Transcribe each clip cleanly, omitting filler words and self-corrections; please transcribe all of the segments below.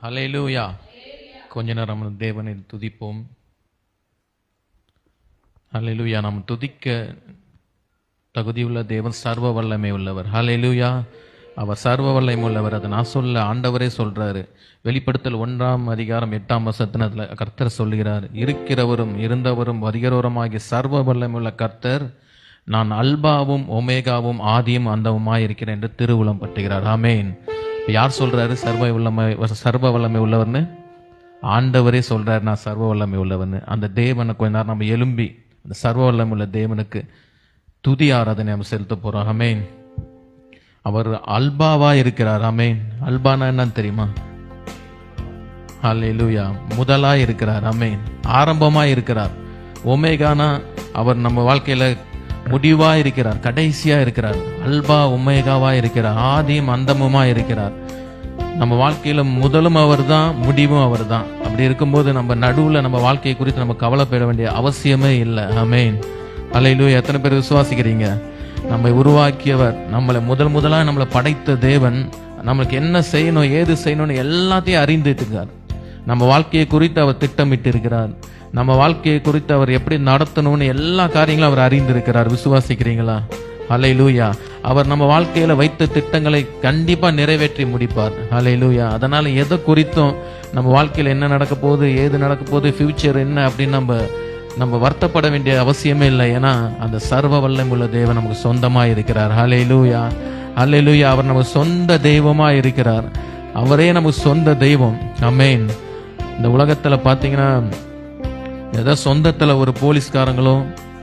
ஹல்லேலூயா. கொஞ்ச நேரம் தேவனை துதிப்போம். ஹல்லேலூயா. நாம் துதிக்க தகுதியுள்ள தேவன் சர்வ வல்லமை உள்ளவர். ஹல்லேலூயா. அவர் சர்வ வல்லமை உள்ளவர். அதை நான் சொல்ல, ஆண்டவரே சொல்றாரு. வெளிப்படுத்தல் 1:8 அதுல கர்த்தர் சொல்லுகிறார், இருக்கிறவரும் இருந்தவரும் வருகிறவருமாகிய சர்வ வல்லமை உள்ள கர்த்தர், நான் அல்பாவும் ஒமேகாவும் ஆதியும் அந்தவுமாய் இருக்கிறேன் என்று திருவுளம் பட்டுகிறார். ஆமேன். யார் சொல்றாரு சர்வ வல்லமை உள்ளவர்னு? ஆண்டவரே சொல்றாரு, நான் சர்வ வல்லமை உள்ளவர்னு. அந்த தேவனை கொஞ்ச நேரம் நம்ம எழும்பி அந்த சர்வ வல்லமை உள்ள தேவனுக்கு துதி ஆராதனை நம்ம செலுத்த போறோம். ஆமேன். அவர் அல்பாவா இருக்கிறார். ஆமேன். அல்பானா என்னன்னு தெரியுமா? ஹல்லேலூயா. முதலா இருக்கிறார். ஆமேன். ஆரம்பமா இருக்கிறார். ஒமேகானா அவர் நம்ம வாழ்க்கையில முடிவா இருக்கிறார், கடைசியா இருக்கிறார். அல்பா ஒமேகாவா இருக்கிறார், ஆதியும் அந்தமுமா இருக்கிறார். நம்ம வாழ்க்கையில முதலும் அவர் தான், முடிவும் அவர் தான். அப்படி இருக்கும்போது நம்ம நடுவுல நம்ம வாழ்க்கையை குறித்து நம்ம கவலைப்பட வேண்டிய அவசியமே இல்லை. ஆமேன். ஹல்லேலூயா. எத்தனை பேர் விசுவாசிக்கிறீங்க? நம்மை உருவாக்கியவர், நம்மளை முதலா நம்மளை படைத்த தேவன், நம்மளுக்கு என்ன செய்யணும் ஏது செய்யணும்னு எல்லாத்தையும் அறிந்துட்டு இருக்கார். நம்ம வாழ்க்கையை குறித்து அவர் திட்டமிட்டு இருக்கிறார். நம்ம வாழ்க்கையை குறித்து அவர் எப்படி நடத்தணும்னு எல்லா காரியங்களும் அவர் அறிந்திருக்கிறார். விசுவாசிக்கிறீங்களா? ஹல்லேலூயா. அவர் நம்ம வாழ்க்கையில வைத்த திட்டங்களை கண்டிப்பா நிறைவேற்றி முடிப்பார். ஹல்லேலூயா. அதனால எதை குறித்தும் நம்ம வாழ்க்கையில என்ன நடக்க போகுது, ஏது நடக்க போகுது, ஃபியூச்சர் என்ன அப்படின்னு நம்ம வருத்தப்பட வேண்டிய அவசியமே இல்லை. ஏன்னா அந்த சர்வ வல்லமை உள்ள தேவன் நமக்கு சொந்தமா இருக்கிறார். ஹல்லேலூயா. ஹல்லேலூயா. அவர் நமக்கு சொந்த தெய்வமா இருக்கிறார். அவரே நமக்கு சொந்த தெய்வம். ஆமென். இந்த உலகத்துல பாத்தீங்கன்னா, ஏதோ சொந்தத்துல ஒரு போலீஸ்காரங்களோ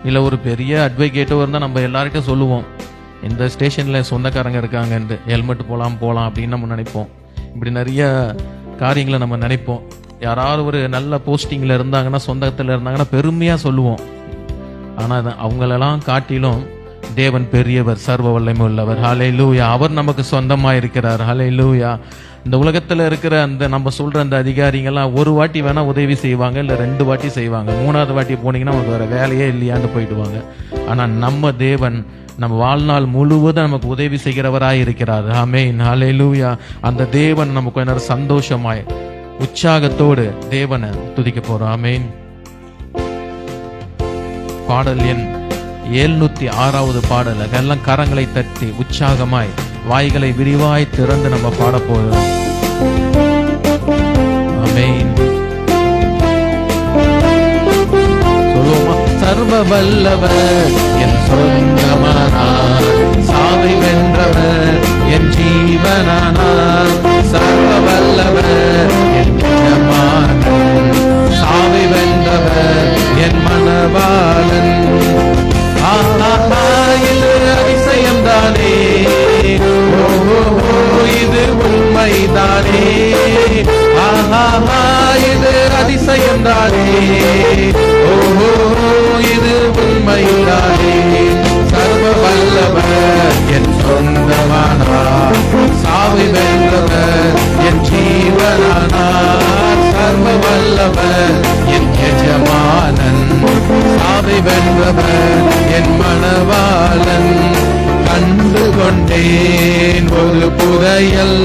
இல்ல ஒரு பெரிய அட்வொகேட்டோ இருந்தா நம்ம எல்லார்கிட்டும் சொல்லுவோம், இந்த ஸ்டேஷன்ல சொந்தக்காரங்க இருக்காங்கன்ட்டு, ஹெல்மெட் போலாம் அப்படின்னு நம்ம நினைப்போம். இப்படி நிறைய காரியங்களை நம்ம நினைப்போம். யாராவது ஒரு நல்ல போஸ்டிங்ல இருந்தாங்கன்னா, சொந்தத்துல இருந்தாங்கன்னா பெருமையா சொல்லுவோம். ஆனா அவங்களெல்லாம் காட்டிலும் தேவன் பெரியவர், சர்வ வல்லமை உள்ளவர். ஹல்லேலூயா. அவர் நமக்கு சொந்தமா இருக்கிறார். ஹல்லேலூயா. இந்த உலகத்துல இருக்கிற அந்த நம்ம சொல்ற அந்த அதிகாரிகள்லாம் ஒரு வாட்டி வேணா உதவி செய்வாங்க, இல்ல 2 வாட்டி செய்வாங்க. 3வது வாட்டி போனீங்கன்னா உங்களுக்கு வேற வேலையே இல்லையான்னு போயிடுவாங்க. ஆனா நம்ம தேவன் நம்ம வாழ்நாள் முழுவதும் நமக்கு உதவி செய்கிறவராய் இருக்கிறார். ஆமென். ஹல்லேலூயா. அந்த தேவன் நமக்கு கொஞ்ச நேரம் சந்தோஷமாய் உற்சாகத்தோடு தேவனை துதிக்க போறோம். ஆமென். பாடல் எண் 706 பாடல். எல்லாம் கரங்களை தட்டி உற்சாகமாய் வாய்களை விரிவாய் திறந்து நம்ம பாட போறோம். ஆமென். சொல்லுவோமா? சர்வ வல்லவர் என் சொந்தமானார், சாவை வென்றவர் என் ஜீவனானார். சர்வ வல்லவர் என் எஜமானன், சாவை வென்றவர் என் மணவாளன். இது அதிசயம் தானே, இது உண்மைதானே. இது அதிசயம் தானே, இது உண்மைதானே. சர்வ வல்லவர் என் சொந்தமானார், சாவை வென்றவர் என் ஜீவனானார். சர்வ வல்லவர் என் எஜமானன், சாவை வென்றவர் என் மணவாளன். கண்டு கொண்டேன் ஒரு புதையல்,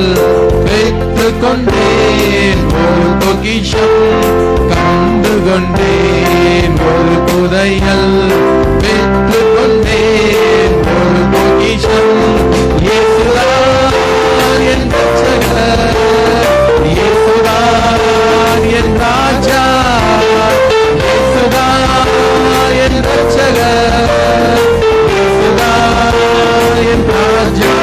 வைத்து கொண்டேன் ஒரு பொக்கிஷம். கண்டு கொண்டேன் ஒரு புதையல், வைத்து கொண்டேன் ஒரு பொக்கிஷம். இயேசுதான் என் ரட்சகர், இயேசுதான் என் ராஜா, இயேசுதான் என் ரட்சகர், என் ராஜா.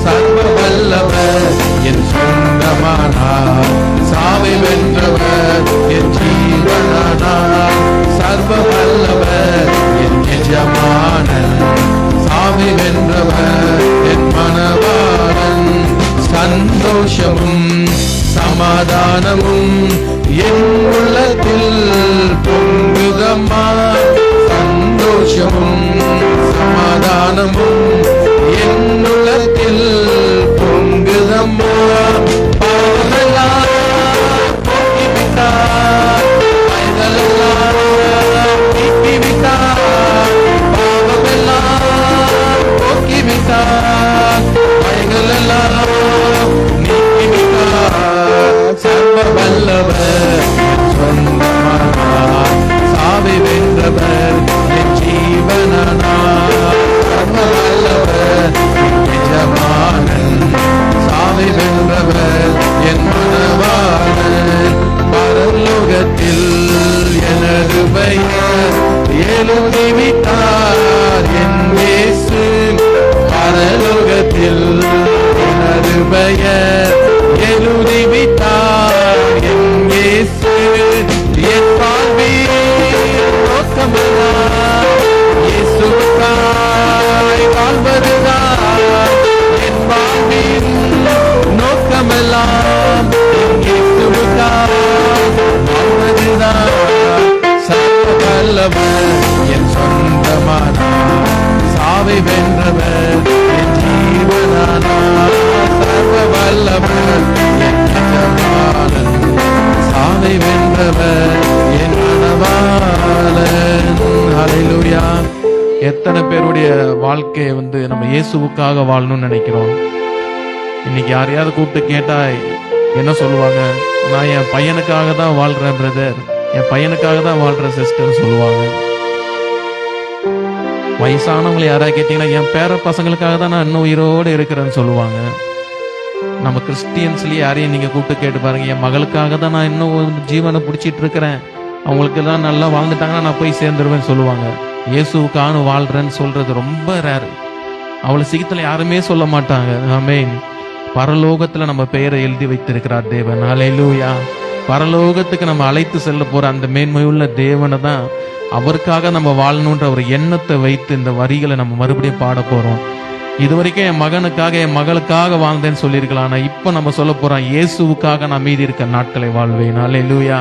சர்வ வல்லவர் என் சொந்தமானார், சாவை வென்றவர் என் ஜீவனானார். சர்வ வல்லவர் என் எஜமானன், சாவை வென்றவர் என் மணவாளன். சந்தோஷமும் சமாதானமும் என் உள்ளத்தில் பொங்குதம்மா. சந்தோஷமும் சமாதானமும் என் உள்ளத்தில் பொங்குதம்மா. பாவமெல்லாம் போக்கிவிட்டார், பயனெல்லாம் நீக்கிவிட்டார். பாவமெல்லாம் போக்கிவிட்டார், பயனெல்லாம் நீக்கிவிட்டார். பெயர் எழுதிவிட்டார் என் இயேசு. என் வாழ்வில் நோக்கமெல்லாம் இயேசுவுக்காய் வாழ்வதுதான். என் வாழ்வில் நோக்கமெல்லாம் இயேசுவுக்காய் வாழ்வதுதான். சர்வ வல்லவர் என் சொந்தமானார், சாவை வென்றவர் என் ஜீவனானார். சர்வ வல்லவர் என் எஜமானன், சாவை வென்றவர் என் மணவாளன். ஹல்லேலூயா. எத்தனை பேருடைய வாழ்க்கையை நம்ம இயேசுவுக்காக வாழணும்னு நினைக்கிறோம். இன்னைக்கு யாரையாவது கூப்பிட்டு கேட்டா என்ன சொல்லுவாங்க? நான் என் பையனுக்காக தான் வாழ்றேன் பிரதர், என் பையனுக்காக தான் வாழ்றேன் சிஸ்டர் சொல்லுவாங்க. வயசானவங்களை யாராவது கேட்டீங்கன்னா என் பேர பசங்களுக்காக தான் நான் இன்னும் உயிரோடு இருக்கிறேன்னு சொல்லுவாங்க. நம்ம கிறிஸ்டியன்ஸ்லயே யாரையும் நீங்க கூப்பிட்டு கேட்டு பாருங்க, என் மகளுக்காக தான் நான் இன்னும் ஜீவனை பிடிச்சிட்டு இருக்கிறேன், அவங்களுக்கு எல்லாம் நல்லா வாழ்ந்துட்டாங்கன்னா நான் போய் சேர்ந்துருவேன்னு சொல்லுவாங்க. இயேசுக்கான வாழ்றேன்னு சொல்றது ரொம்ப ரேர். அவளை சீக்கிரத்துல யாருமே சொல்ல மாட்டாங்க. ஆமென். பரலோகத்துல நம்ம பெயரை எழுதி வைத்திருக்கிறார் தேவன். ஹல்லேலூயா. பரலோகத்துக்கு நம்ம அழைத்து செல்ல போற அந்த மேன்மையுள்ள தேவனை தான், அவருக்காக நம்ம வாழணுன்ற ஒரு எண்ணத்தை வைத்து இந்த வரிகளை நம்ம மறுபடியும் பாட போறோம். இது வரைக்கும் என் மகனுக்காக என் மகளுக்காக வாழ்ந்தேன்னு சொல்லியிருக்கலாம். ஆனா இப்ப நம்ம சொல்ல போறோம், இயேசுவுக்காக நான் மீதி இருக்க நாட்களை வாழ்வேன். ஹல்லேலூயா.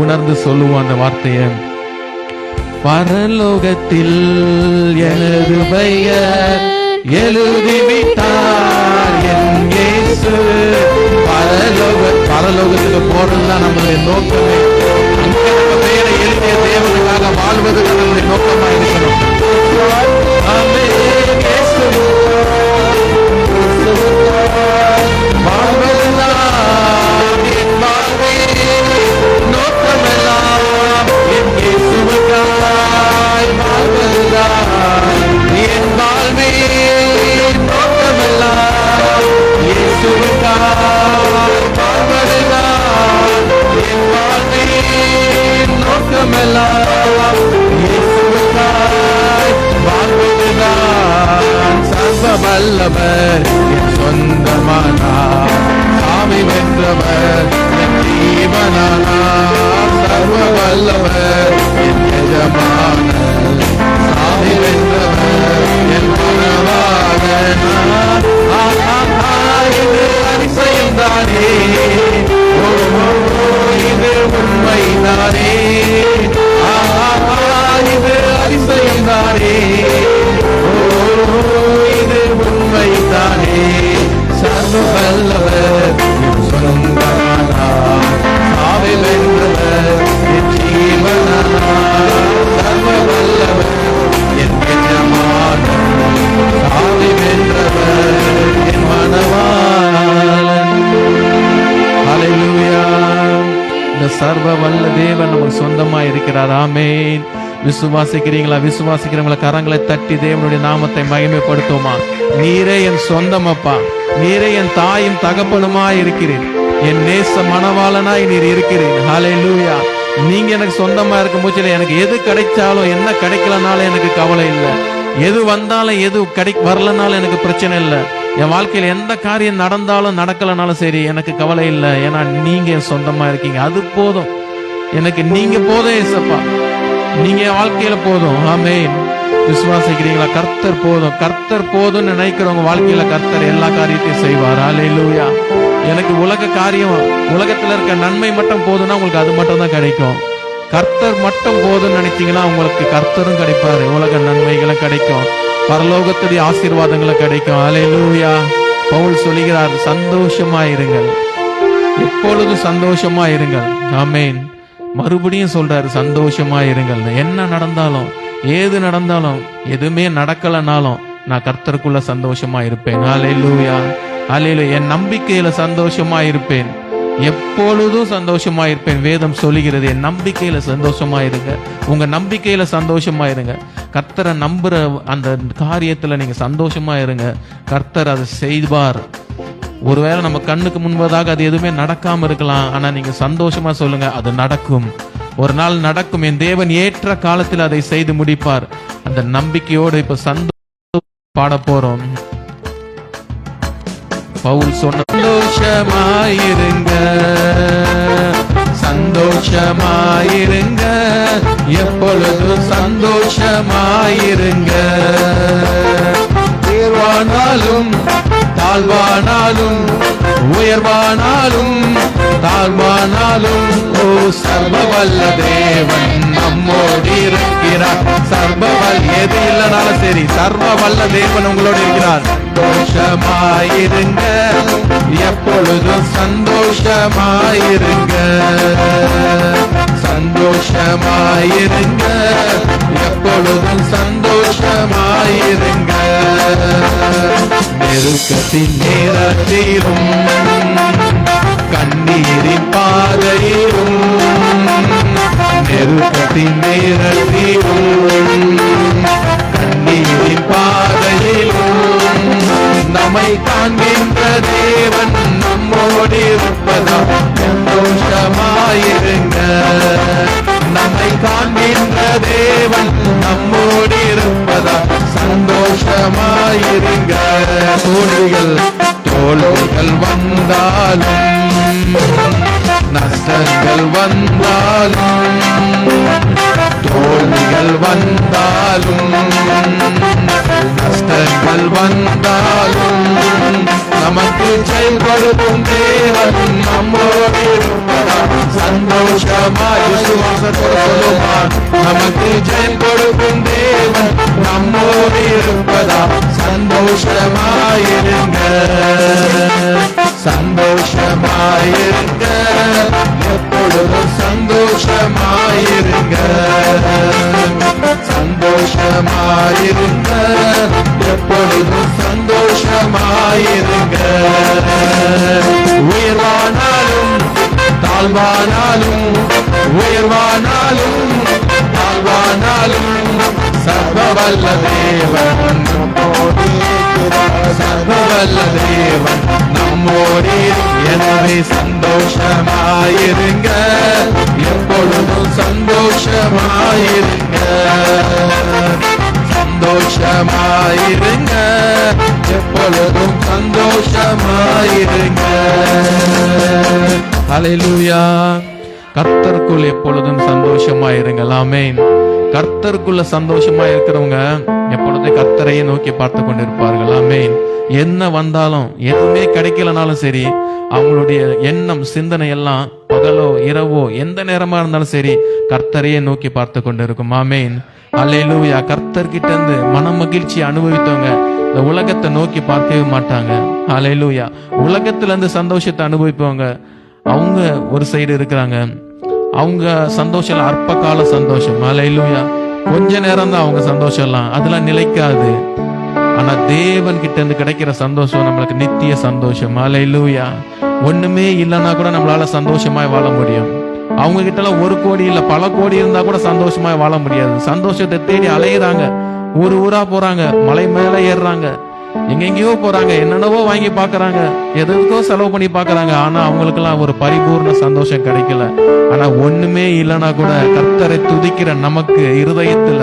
உணர்ந்து சொல்லுவோம் அந்த வார்த்தையை. பரலோகத்தில் எனது பெயர் எழுதிவிட்டார் என் இயேசு. பரலோகத்துக்கு போறதுதான் நம்மளுடைய நோக்கமே. அங்கே நம்ம பெயரை எழுதிய தேவனுக்காக வாழ்வது நம்முடைய நோக்கமா இருக்கணும். வாழ்வதெல்லாம் என் வாழ்வே நோக்கமெல்லாம் என் இயேசுவுக்காய் வாழ்வதுதான். என் வாழ்வே நோக்கமெல்லாம் இயேசுவுக்காய் வாழ்வதுதான். என் வாழ்வே நோக்கமெல்லாம் இயேசுவுக்காய் வாழ்வதுதான். சர்வ வல்லவர் என் சொந்தமானார், சாமி வென்றவர் என் ஜீவனானார். சர்வ வல்லவர் என் எஜமானன், சாமி வென்றவர் என் மணவாளனார். இது அதிசயம் தானே, இது உண்மைதானே, இது அதிசயம் தானே, இது உண்மைதானே. சர்வ வல்லவர் என் சொந்தமானார், சாவை வென்றவர் என் ஜீவனானார். சர்வ வல்லவர் என் எஜமானன், சாவை வென்றவர் என் மணவாளன். ஹல்லேலூயா. இந்த சர்வ வல்ல தேவன் நமக்கு சொந்தமா இருக்கிறார். ஆமென். விசுவாசிக்கிறீங்களா? விசுவாசிக்கிறவங்களை கரங்களை தட்டி தேவனுடைய நாமத்தை மகிமைப்படுத்துமா. நீரே என் சொந்தமப்பா, நீரே என் தாயும் தகப்பனுமா இருக்கிறீர், என் நேச மணவாளனாய் நீர் இருக்கிறீர். ஹல்லேலூயா. நீங்க எனக்கு சொந்தமா இருக்கும் போச்சுல, எனக்கு எது கிடைச்சாலும் என்ன கிடைக்கலனாலும் எனக்கு கவலை இல்லை. எது வந்தாலும் எது வரலனாலும் எனக்கு பிரச்சனை இல்லை. என் வாழ்க்கையில எந்த காரியம் நடந்தாலும் நடக்கலனாலும் சரி எனக்கு கவலை இல்லை. ஏன்னா நீங்க என் சொந்தமா இருக்கீங்க. அது போதும் எனக்கு. நீங்க போதும் ஏசப்பா, நீங்க வாழ்க்கையில போதும். ஆமென். விசுவாசிக்கிறீங்களா? கர்த்தர் போதும், கர்த்தர் போதும்னு நினைக்கிறவங்க வாழ்க்கையில கர்த்தர் எல்லா காரியத்தையும் செய்வார். ஹல்லேலூயா. எனக்கு உலக காரியம், உலகத்துல இருக்க நன்மை மட்டும் போதும்னா உங்களுக்கு அது மட்டும் தான் கிடைக்கும். கர்த்தர் மட்டும் போதும்னு நினைச்சீங்கன்னா உங்களுக்கு கர்த்தரும் கிடைப்பாரு, உலக நன்மைகளும் கிடைக்கும், பரலோகத்துடைய ஆசீர்வாதங்களும் கிடைக்கும். ஹல்லேலூயா. பவுல் சொல்லுகிறார், சந்தோஷமாயிருங்கள், எப்பொழுதும் சந்தோஷமாயிருங்கள். ஆமென். மறுபடியும் சொல்றாரு, சந்தோஷமாயிருங்கள். என்ன நடந்தாலும் ஏது நடந்தாலும் எதுவுமே நடக்கலனாலும் நான் கர்த்தருக்குள்ள சந்தோஷமா இருப்பேன். ஹல்லேலூயா. ஹல்லேலூயா. என் நம்பிக்கையில சந்தோஷமா இருப்பேன், எப்பொழுதும் சந்தோஷமா இருப்பேன். வேதம் சொல்லுகிறது, என் நம்பிக்கையில சந்தோஷமா இருங்க. உங்க நம்பிக்கையில சந்தோஷமா இருங்க. கர்த்தரை நம்புற அந்த காரியத்துல நீங்க சந்தோஷமா இருங்க. கர்த்தர் அதை செய்வார். ஒருவேளை நம்ம கண்ணுக்கு முன்பதாக அது எதுவுமே நடக்காம இருக்கலாம், ஆனா நீங்க சந்தோஷமா சொல்லுங்க, அது நடக்கும், ஒரு நாள் நடக்கும். என் தேவன் ஏற்ற காலத்தில் அதை செய்து முடிப்பார். அந்த நம்பிக்கையோடு இப்ப சந்தோஷம் பாட போறோம். பவுல் சொன்ன சந்தோஷமாயிருங்க, சந்தோஷமாயிருங்க, எப்பொழுதும் சந்தோஷமாயிருங்க. உயர்வானாலும் தாழ்வானாலும், உயர்வானாலும் தாழ்வானாலும், ஓ சர்வவல்ல தேவன் நம்மோடு இருக்கிறார். சர்வவல்ல எது இல்லைனாலும் சரி, சர்வவல்ல தேவன் உங்களோடு இருக்கிறார். சந்தோஷமாயிருங்க, எப்பொழுதும் சந்தோஷமாயிருங்க, சந்தோஷமாயிருங்க, எப்பொழுதும் சந்தோஷமாயிருங்க. நெருக்கத்தின் நேரத்திலும் கண்ணீரின் பாதையிலும், நெருக்கத்தின் நேரத்திலும் கண்ணீரின் பாதையிலும், நம்மை காண்கின்ற தேவன் நம்மோடு இருப்பதா சந்தோஷமாயிருங்க. நம்மை காண்கின்ற தேவன் நம்மோடு இருப்பதா சந்தோஷமாயிருங்க. தோல்விகள் வந்தாலும், நஷ்டங்கள் வந்தாலும், தோல்விகள் வந்தாலும், நஷ்டங்கள் வந்தாலும், நமக்கு ஜெயம் கொடுக்கும் தேவன் நம்மோடு இருப்பதா சந்தோஷமாய் விசுவாசத்தோடு சொல்லுமா, நமக்கு ஜெயம் கொடுக்கும் தேவன் நம்மோடு இருப்பதா சந்தோஷமாயிருங்க, சந்தோஷமாயிருங்க, எப்பொழுதும் சந்தோஷமாயிருங்க, சந்தோஷமாயிருங்க, எப்பொழுதும் சந்தோஷமாயிருங்க. உயர்வானாலும் தாழ்வானாலும், உயர்வானாலும் தாழ்வானாலும், சர்வவல்ல தேவன் நம்மோடு இருக்கிறார். சர்வவல்ல தேவன் நம்மோடு. எனவே சந்தோஷமாயிருங்க, எப்பொழுதும் சந்தோஷமாயிருங்க, சந்தோஷமாயிருங்க, எப்பொழுதும் சந்தோஷமாயிருங்க. ஹல்லேலூயா. கர்த்தருக்குள் எப்பொழுதும் சந்தோஷமாயிருங்கள். ஆமென். கர்த்தருக்குள்ள சந்தோஷமா இருக்கிறவங்க எப்பொழுதும் கர்த்தரையே நோக்கி பார்த்து கொண்டிருப்பார்கள். ஆமென். என்ன வந்தாலும், எதுவுமே கிடைக்கலனாலும் சரி, அவங்களுடைய எண்ணம் சிந்தனை எல்லாம் பகலோ இரவோ எந்த நேரமா இருந்தாலும் சரி கர்த்தரையே நோக்கி பார்த்து கொண்டிருக்கும். ஆமென். அல்லேலூயா. கர்த்தர்கிட்ட இருந்து மன மகிழ்ச்சி அனுபவித்தவங்க இந்த உலகத்தை நோக்கி பார்க்கவே மாட்டாங்க. அல்லேலூயா. உலகத்துல இருந்து சந்தோஷத்தை அனுபவிப்பவங்க அவங்க ஒரு சைடு இருக்கிறாங்க. அவங்க சந்தோஷம் அற்ப கால சந்தோஷம். அல்லேலூயா. கொஞ்ச நேரம் தான் அவங்க சந்தோஷம் எல்லாம், அதெல்லாம் நிலைக்காது. ஆனா தேவன் கிட்ட இருந்து கிடைக்கிற சந்தோஷம் நம்மளுக்கு நித்திய சந்தோஷம். அல்லேலூயா. ஒண்ணுமே இல்லைன்னா கூட நம்மளால சந்தோஷமாய் வாழ முடியும். அவங்க கிட்ட எல்லாம் 1 கோடி இல்ல பல கோடி இருந்தா கூட சந்தோஷமாய் வாழ முடியாது. சந்தோஷத்தை தேடி அலையிறாங்க, ஊர் ஊரா போறாங்க, மலை மேல ஏறுறாங்க, எங்கெங்கயோ போறாங்க, என்னென்னவோ வாங்கி பாக்குறாங்க, எதுக்கோ செலவு பண்ணி பாக்குறாங்க. ஆனா அவங்களுக்கு எல்லாம் ஒரு பரிபூர்ண சந்தோஷம் கிடைக்கல. ஆனா ஒண்ணுமே இல்லைன்னா கூட கர்த்தரை துதிக்கிற நமக்கு இருதயத்துல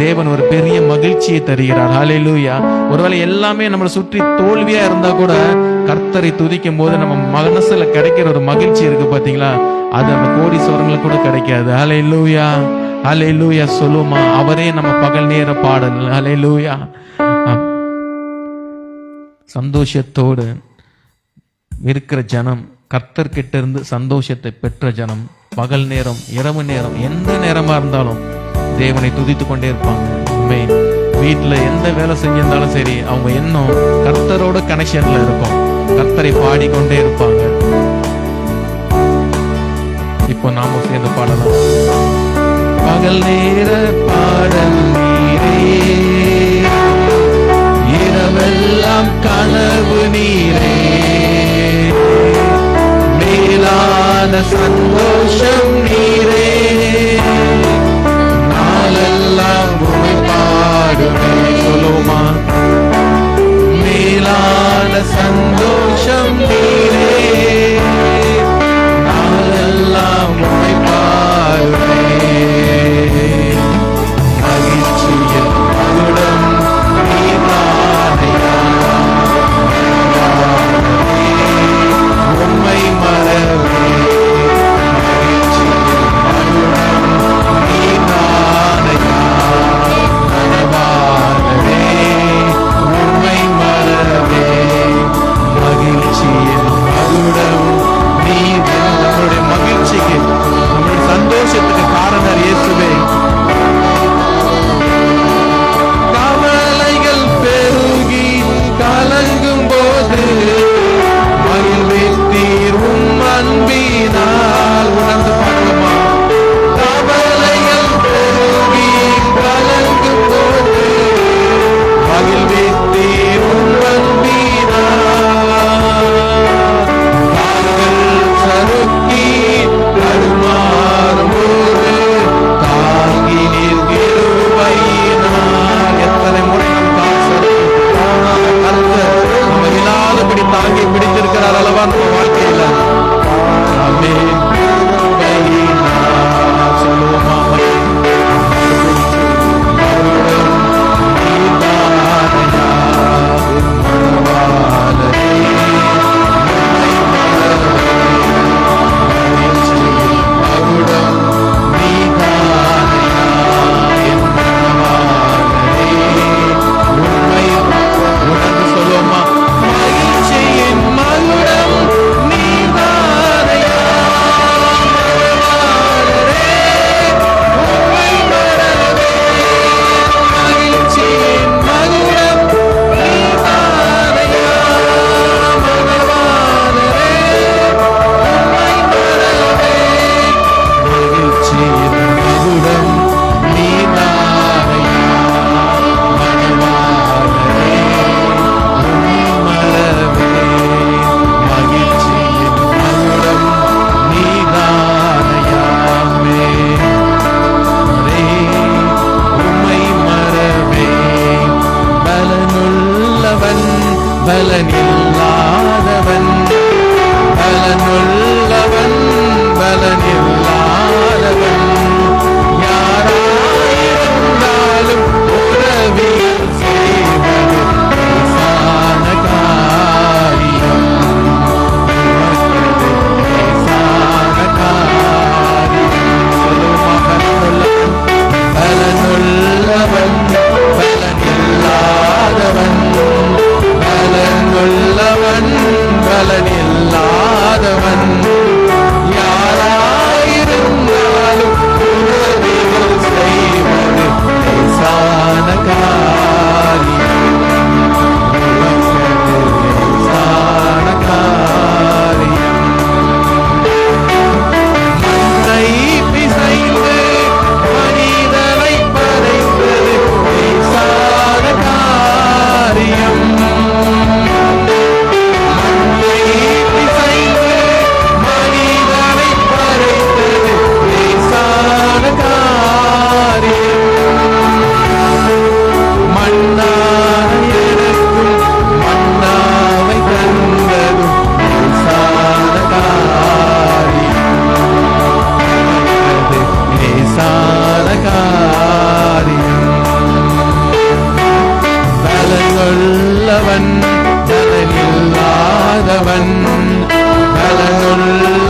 தேவன் ஒரு பெரிய மகிழ்ச்சியை தருகிறார். ஹல்லேலூயா. ஒருவேளை எல்லாமே நம்மளை சுற்றி தோல்வியா இருந்தா கூட கர்த்தரை துதிக்கும் போது நம்ம மனசுல கிடைக்கிற ஒரு மகிழ்ச்சி இருக்கு பாத்தீங்களா, அது நம்ம கோடீஸ்வரங்களுக்கு கூட கிடைக்காது. ஹல்லேலூயா. ஹல்லேலூயா. சொல்லுமா, அவரே நம்ம பகல் நேர பாடல். ஹல்லேலூயா. சந்தோஷத்தோடு இருக்கிற ஜனம், கர்த்தர்கிட்ட இருந்து சந்தோஷத்தை பெற்ற ஜனம், பகல் நேரம் இரவு நேரம் எந்த நேரமா இருந்தாலும் தேவனை துதித்து கொண்டே இருப்பாங்க. வீட்டுல எந்த வேலை செஞ்சிருந்தாலும் சரி அவங்க எண்ணம் கர்த்தரோட கனெக்ஷன்ல இருக்கும். கர்த்தரை பாடிக்கொண்டே இருப்பாங்க. இப்போ நாம சேர்ந்து பாடலாம். பகல் நேர பாடல் நீரே, இரவெல்லாம் கனவு நீரே, மேலான சந்தோஷம் நீரே, நாளெல்லாம் உம்மை பாடுவே. சொல்லுமா, மேலான சந்தோஷம் நீரே, நாளெல்லாம் உம்மை பாடுவே. மகிழ்ச்சியின் மகுடம் நீர்நாதையா,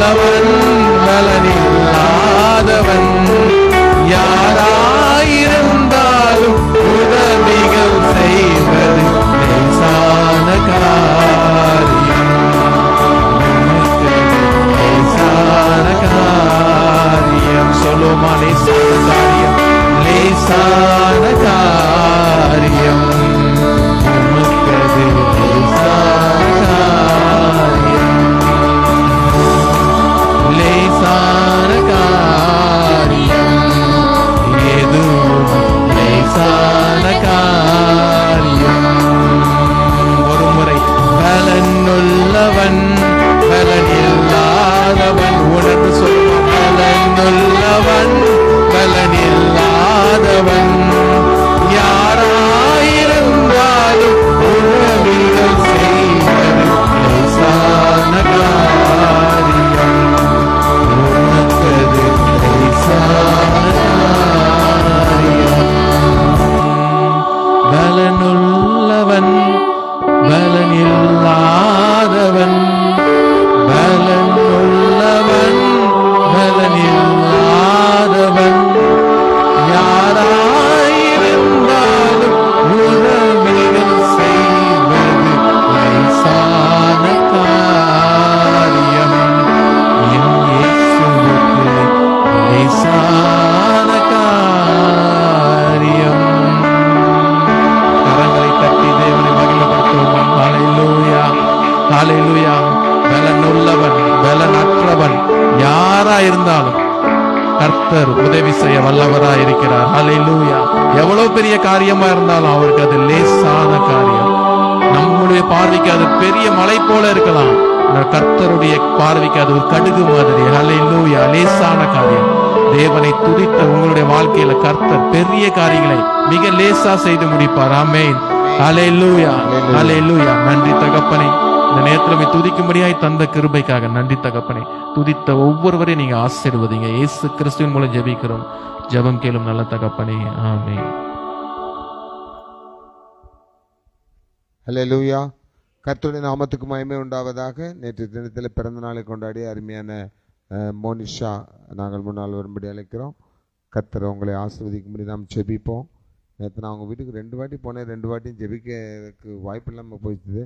பலனுள்ளவன் பலனில்லாதவன் யாராயிருந்தாலும் உதவிகள் செய்வது லேசான காரியம். லேசான காரியம். சொல்லுமா, லேசான காரியம், லேசான காரியம். உமக்கது லேசான காரியம். லேசான காரியம். எதுவும் லேசான காரியம். ஒரு முறை பலனுள்ளவன் பலனில்லாதவன் உணர்ந்து சொல்லுவான். பலனுள்ளவன் பலனில்லாதவன் யாராயிருந்தாலும் உதவிகள் செய்வது லேசான காரியம். உனக்கது லேசான காரியம். பலனுள்ளவன் பலனில்லாதவன் பலனுள்ளவன் பலனில்லாதவன் யாராயிருந்தாலும் உதவிகள் செய்வது லேசான காரியம். என் இயேசுவுக்கு லேசான காரியம். கரங்களை தட்டி தேவனை மகிமைப்படுத்துவோம். ஹல்லேலூயா, ஹல்லேலூயா. பலனுள்ளவன் பலனற்றவன் யாராயிருந்தாலும் கர்த்தர் உதவி செய்ய வல்லவராய் இருக்கிறார். ஹல்லேலூயா. எவ்வளவு பெரிய காரியமா இருந்தாலும் அவருக்கு அது லேசான காரியம். நம்முடைய பார்வைக்கு அது பெரிய மலை போல இருக்கலாம், கர்த்தருடைய பார்வைக்கு அது ஒரு கடுகு மாதிரி. ஹல்லேலூயா. லேசான காரியம். தேவனை துதித்த உங்களுடைய வாழ்க்கையில கர்த்தர் பெரிய காரியங்களை மிக லேசா செய்து முடிப்பார். ஆமென். ஹல்லேலூயா, ஹல்லேலூயா. நன்றி தகப்பனே, இந்த நேரத்தில் துதிக்கும்படியாய் தந்த கிருபைக்காக நன்றி தகப்பனே. துதித்த ஒவ்வொருவரையும் நீங்க ஆசீர்வதிங்க. இயேசு கிறிஸ்துவின் மூலம் ஜெபிக்கிறோம். ஜெபம் கேளும் நல்ல தகப்பனே. ஆமென். ஹல்லேலூயா. கர்த்தருடைய நாமத்துக்கு மகிமை உண்டாவதாக. நேற்று தினத்தில் பிறந்த நாளை கொண்டாடிய அருமையான மோனிஷா நாங்கள் முன்னால் வரும்படி அழைக்கிறோம். கர்த்தர் உங்களை ஆசீர்வதிக்கும்படி நாம் ஜெபிப்போம். நேற்று நான் அவங்க வீட்டுக்கு 2 வாட்டி போனேன். 2 வாட்டியும் ஜெபிக்கிறதுக்கு வாய்ப்பு இல்லாமல் போயிடுது.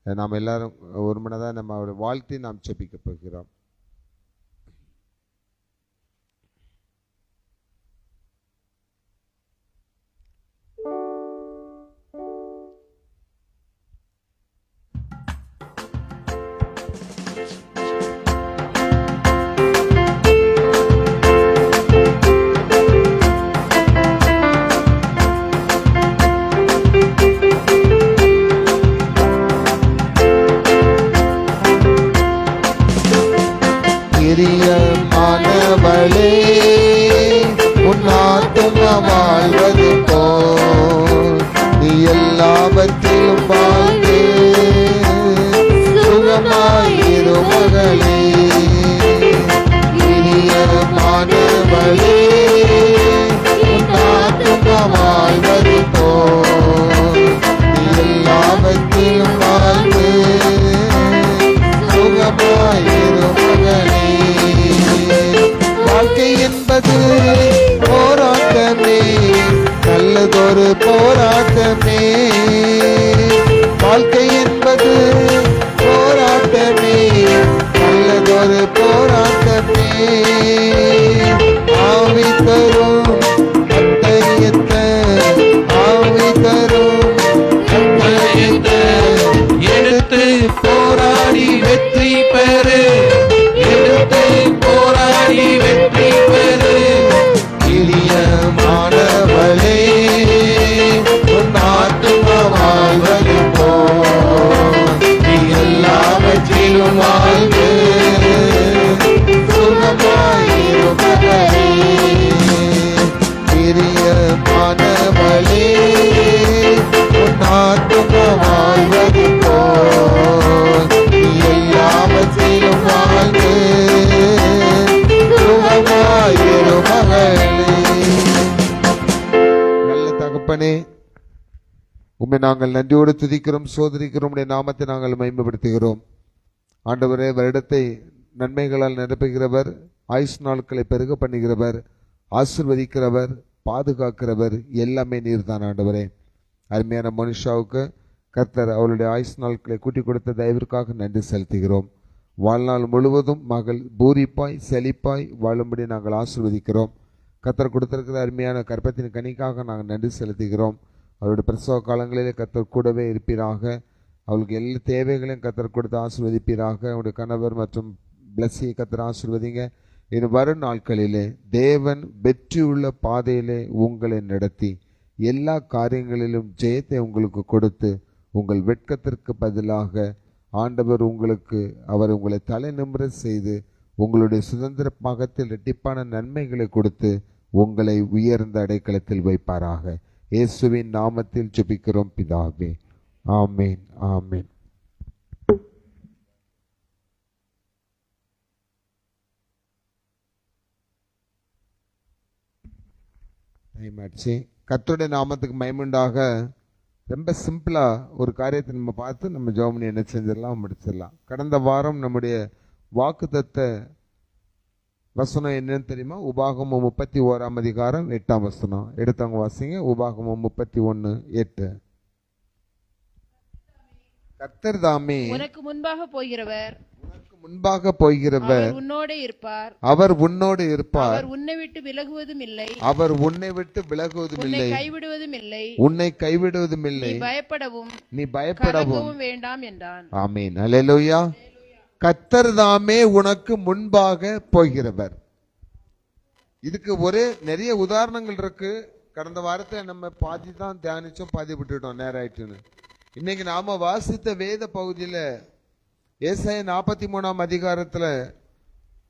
நாம் எல்லாரும் ஒரு மனதாக நம்ம அவரை வாழ்த்தி நாம் ஜெபிக்க போகிறோம். பிரியமானவளே, உன் ஆத்துமா வாழ்வது போல் நீ எல்லாவற்றிலும் வாழ்ந்து சுகமாயிரு மகளே. பிரியமானவளே, உன் ஆத்துமா வாழ்வது போல் நீ எல்லாவற்றிலும் வாழ்ந்து சுகமாயிரு மகளே. வாழ்க்கை என்பது போராட்டமே, நல்லதொரு போராட்டமே. வாழ்க்கை என்பது போராட்டமே, நல்லதொரு போராட்டமே. ஆவி தரும் அத்தரியத்த, ஆவி தரும் அத்தரியத்த எடுத்து போராடி வெற்றி பெறு, எடுத்து போராடி வெற்றி பெறு. பிரியமானவளே, உன் ஆத்துமா வாழ்வது போல் நீ எல்லாவற்றிலும் வாழ்ந்து சுகமாயிரு மகளே. பிரியமானவளே, உன் ஆத்துமா வாழ்வது போல் நீ எல்லாவற்றிலும் வாழ்ந்து சுகமாயிரு மகளே. நல்ல தகப்பனே, உம்மை நாங்கள் நன்றியோடு துதிக்கிறோம், சோதரிக்கிறோம். உடைய நாமத்தை நாங்கள் மகிமைப்படுத்துகிறோம். ஆண்டவரே, வருடத்தை நன்மைகளால் நிரப்புகிறவர், ஆயுசு நாட்களை பெருக பண்ணுகிறவர், ஆசிர்வதிக்கிறவர், பாதுகாக்கிறவர், எல்லாமே நீர் தான் ஆண்டவரே. அருமையான மனுஷாவுக்கு கர்த்தர் அவளுடைய ஆயுசு நாட்களை கூட்டி கொடுத்த தயவிற்காக நன்றி செலுத்துகிறோம். வாழ்நாள் முழுவதும் மகள் பூரிப்பாய் செழிப்பாய் வாழும்படி நாங்கள் ஆசிர்வதிக்கிறோம். கர்த்தர் கொடுத்திருக்கிற அருமையான கர்ப்பத்தின் கனிக்காக நாங்கள் நன்றி செலுத்துகிறோம். அவருடைய பிரசவ காலங்களிலே கர்த்தர் கூடவே இருப்பீராக. அவளுக்கு எல்லா தேவைகளையும் கர்த்தர் கொடுத்து ஆசிர்வதிப்பீராக. அவருடைய கணவர் மற்றும் பிளஸ்ஸியை கர்த்தர் ஆசிர்வதிங்க. இனி வரும் நாட்களிலே தேவன் வெற்றியுள்ள பாதையிலே உங்களை நடத்தி எல்லா காரியங்களிலும் ஜெயத்தை உங்களுக்கு கொடுத்து உங்கள் வெட்கத்திற்கு பதிலாக ஆண்டவர் அவர் உங்களை தலை நிமிர செய்து உங்களுடைய சுதந்திர பாகத்தில் இரட்டிப்பான நன்மைகளை கொடுத்து உங்களை உயர்ந்த அடைக்கலத்தில் வைப்பாராக. இயேசுவின் நாமத்தில் ஜெபிக்கிறோம் பிதாவே, ஆமேன், ஆமேன். கர்த்தருடைய நாமத்துக்கு மகிமையுண்டாக. ரொம்ப சிம்பிளா ஒரு காரியத்தை நம்ம பார்த்து நம்ம ஜெபம் என்ன செஞ்சிடலாம், முடிச்சிடலாம். கடந்த வாரம் நம்முடைய வாக்குத்தத்த வசனம் என்னன்னு தெரியுமா? உபாகமம் 31ஆம் அதிகாரம் 8ஆம் வசனம். எடுத்தவங்க வாசிங்க. உபாகமம் 31:8. கர்த்தர் தாமே உனக்கு முன்பாக போகிறவர், உன்னோடு இருப்பார். அவர் உன்னோடு இருப்பார். அவர் உன்னை விட்டு விலகுவதும் இல்லை. அவர் உன்னை விட்டு விலகுவதும் இல்லை. கைவிடுவதும் இல்லை. உன்னை கைவிடுவதும் இல்லை. நீ பயப்படவும் வேண்டாம் என்றான். ஆமென், அல்லேலூயா. கர்த்தர் தாமே உனக்கு முன்பாக போகிறவர். இதுக்கு நிறைய உதாரணங்கள் இருக்கு. கடந்த வாரத்தை நம்ம பாதி தான் தியானிச்சோம், பாதி விட்டுட்டோம், நேரம் ஆயிட்டுன்னு. இன்னைக்கு நாம வாசித்த வேத பகுதியில ஏசாயா 43ஆம் அதிகாரத்துல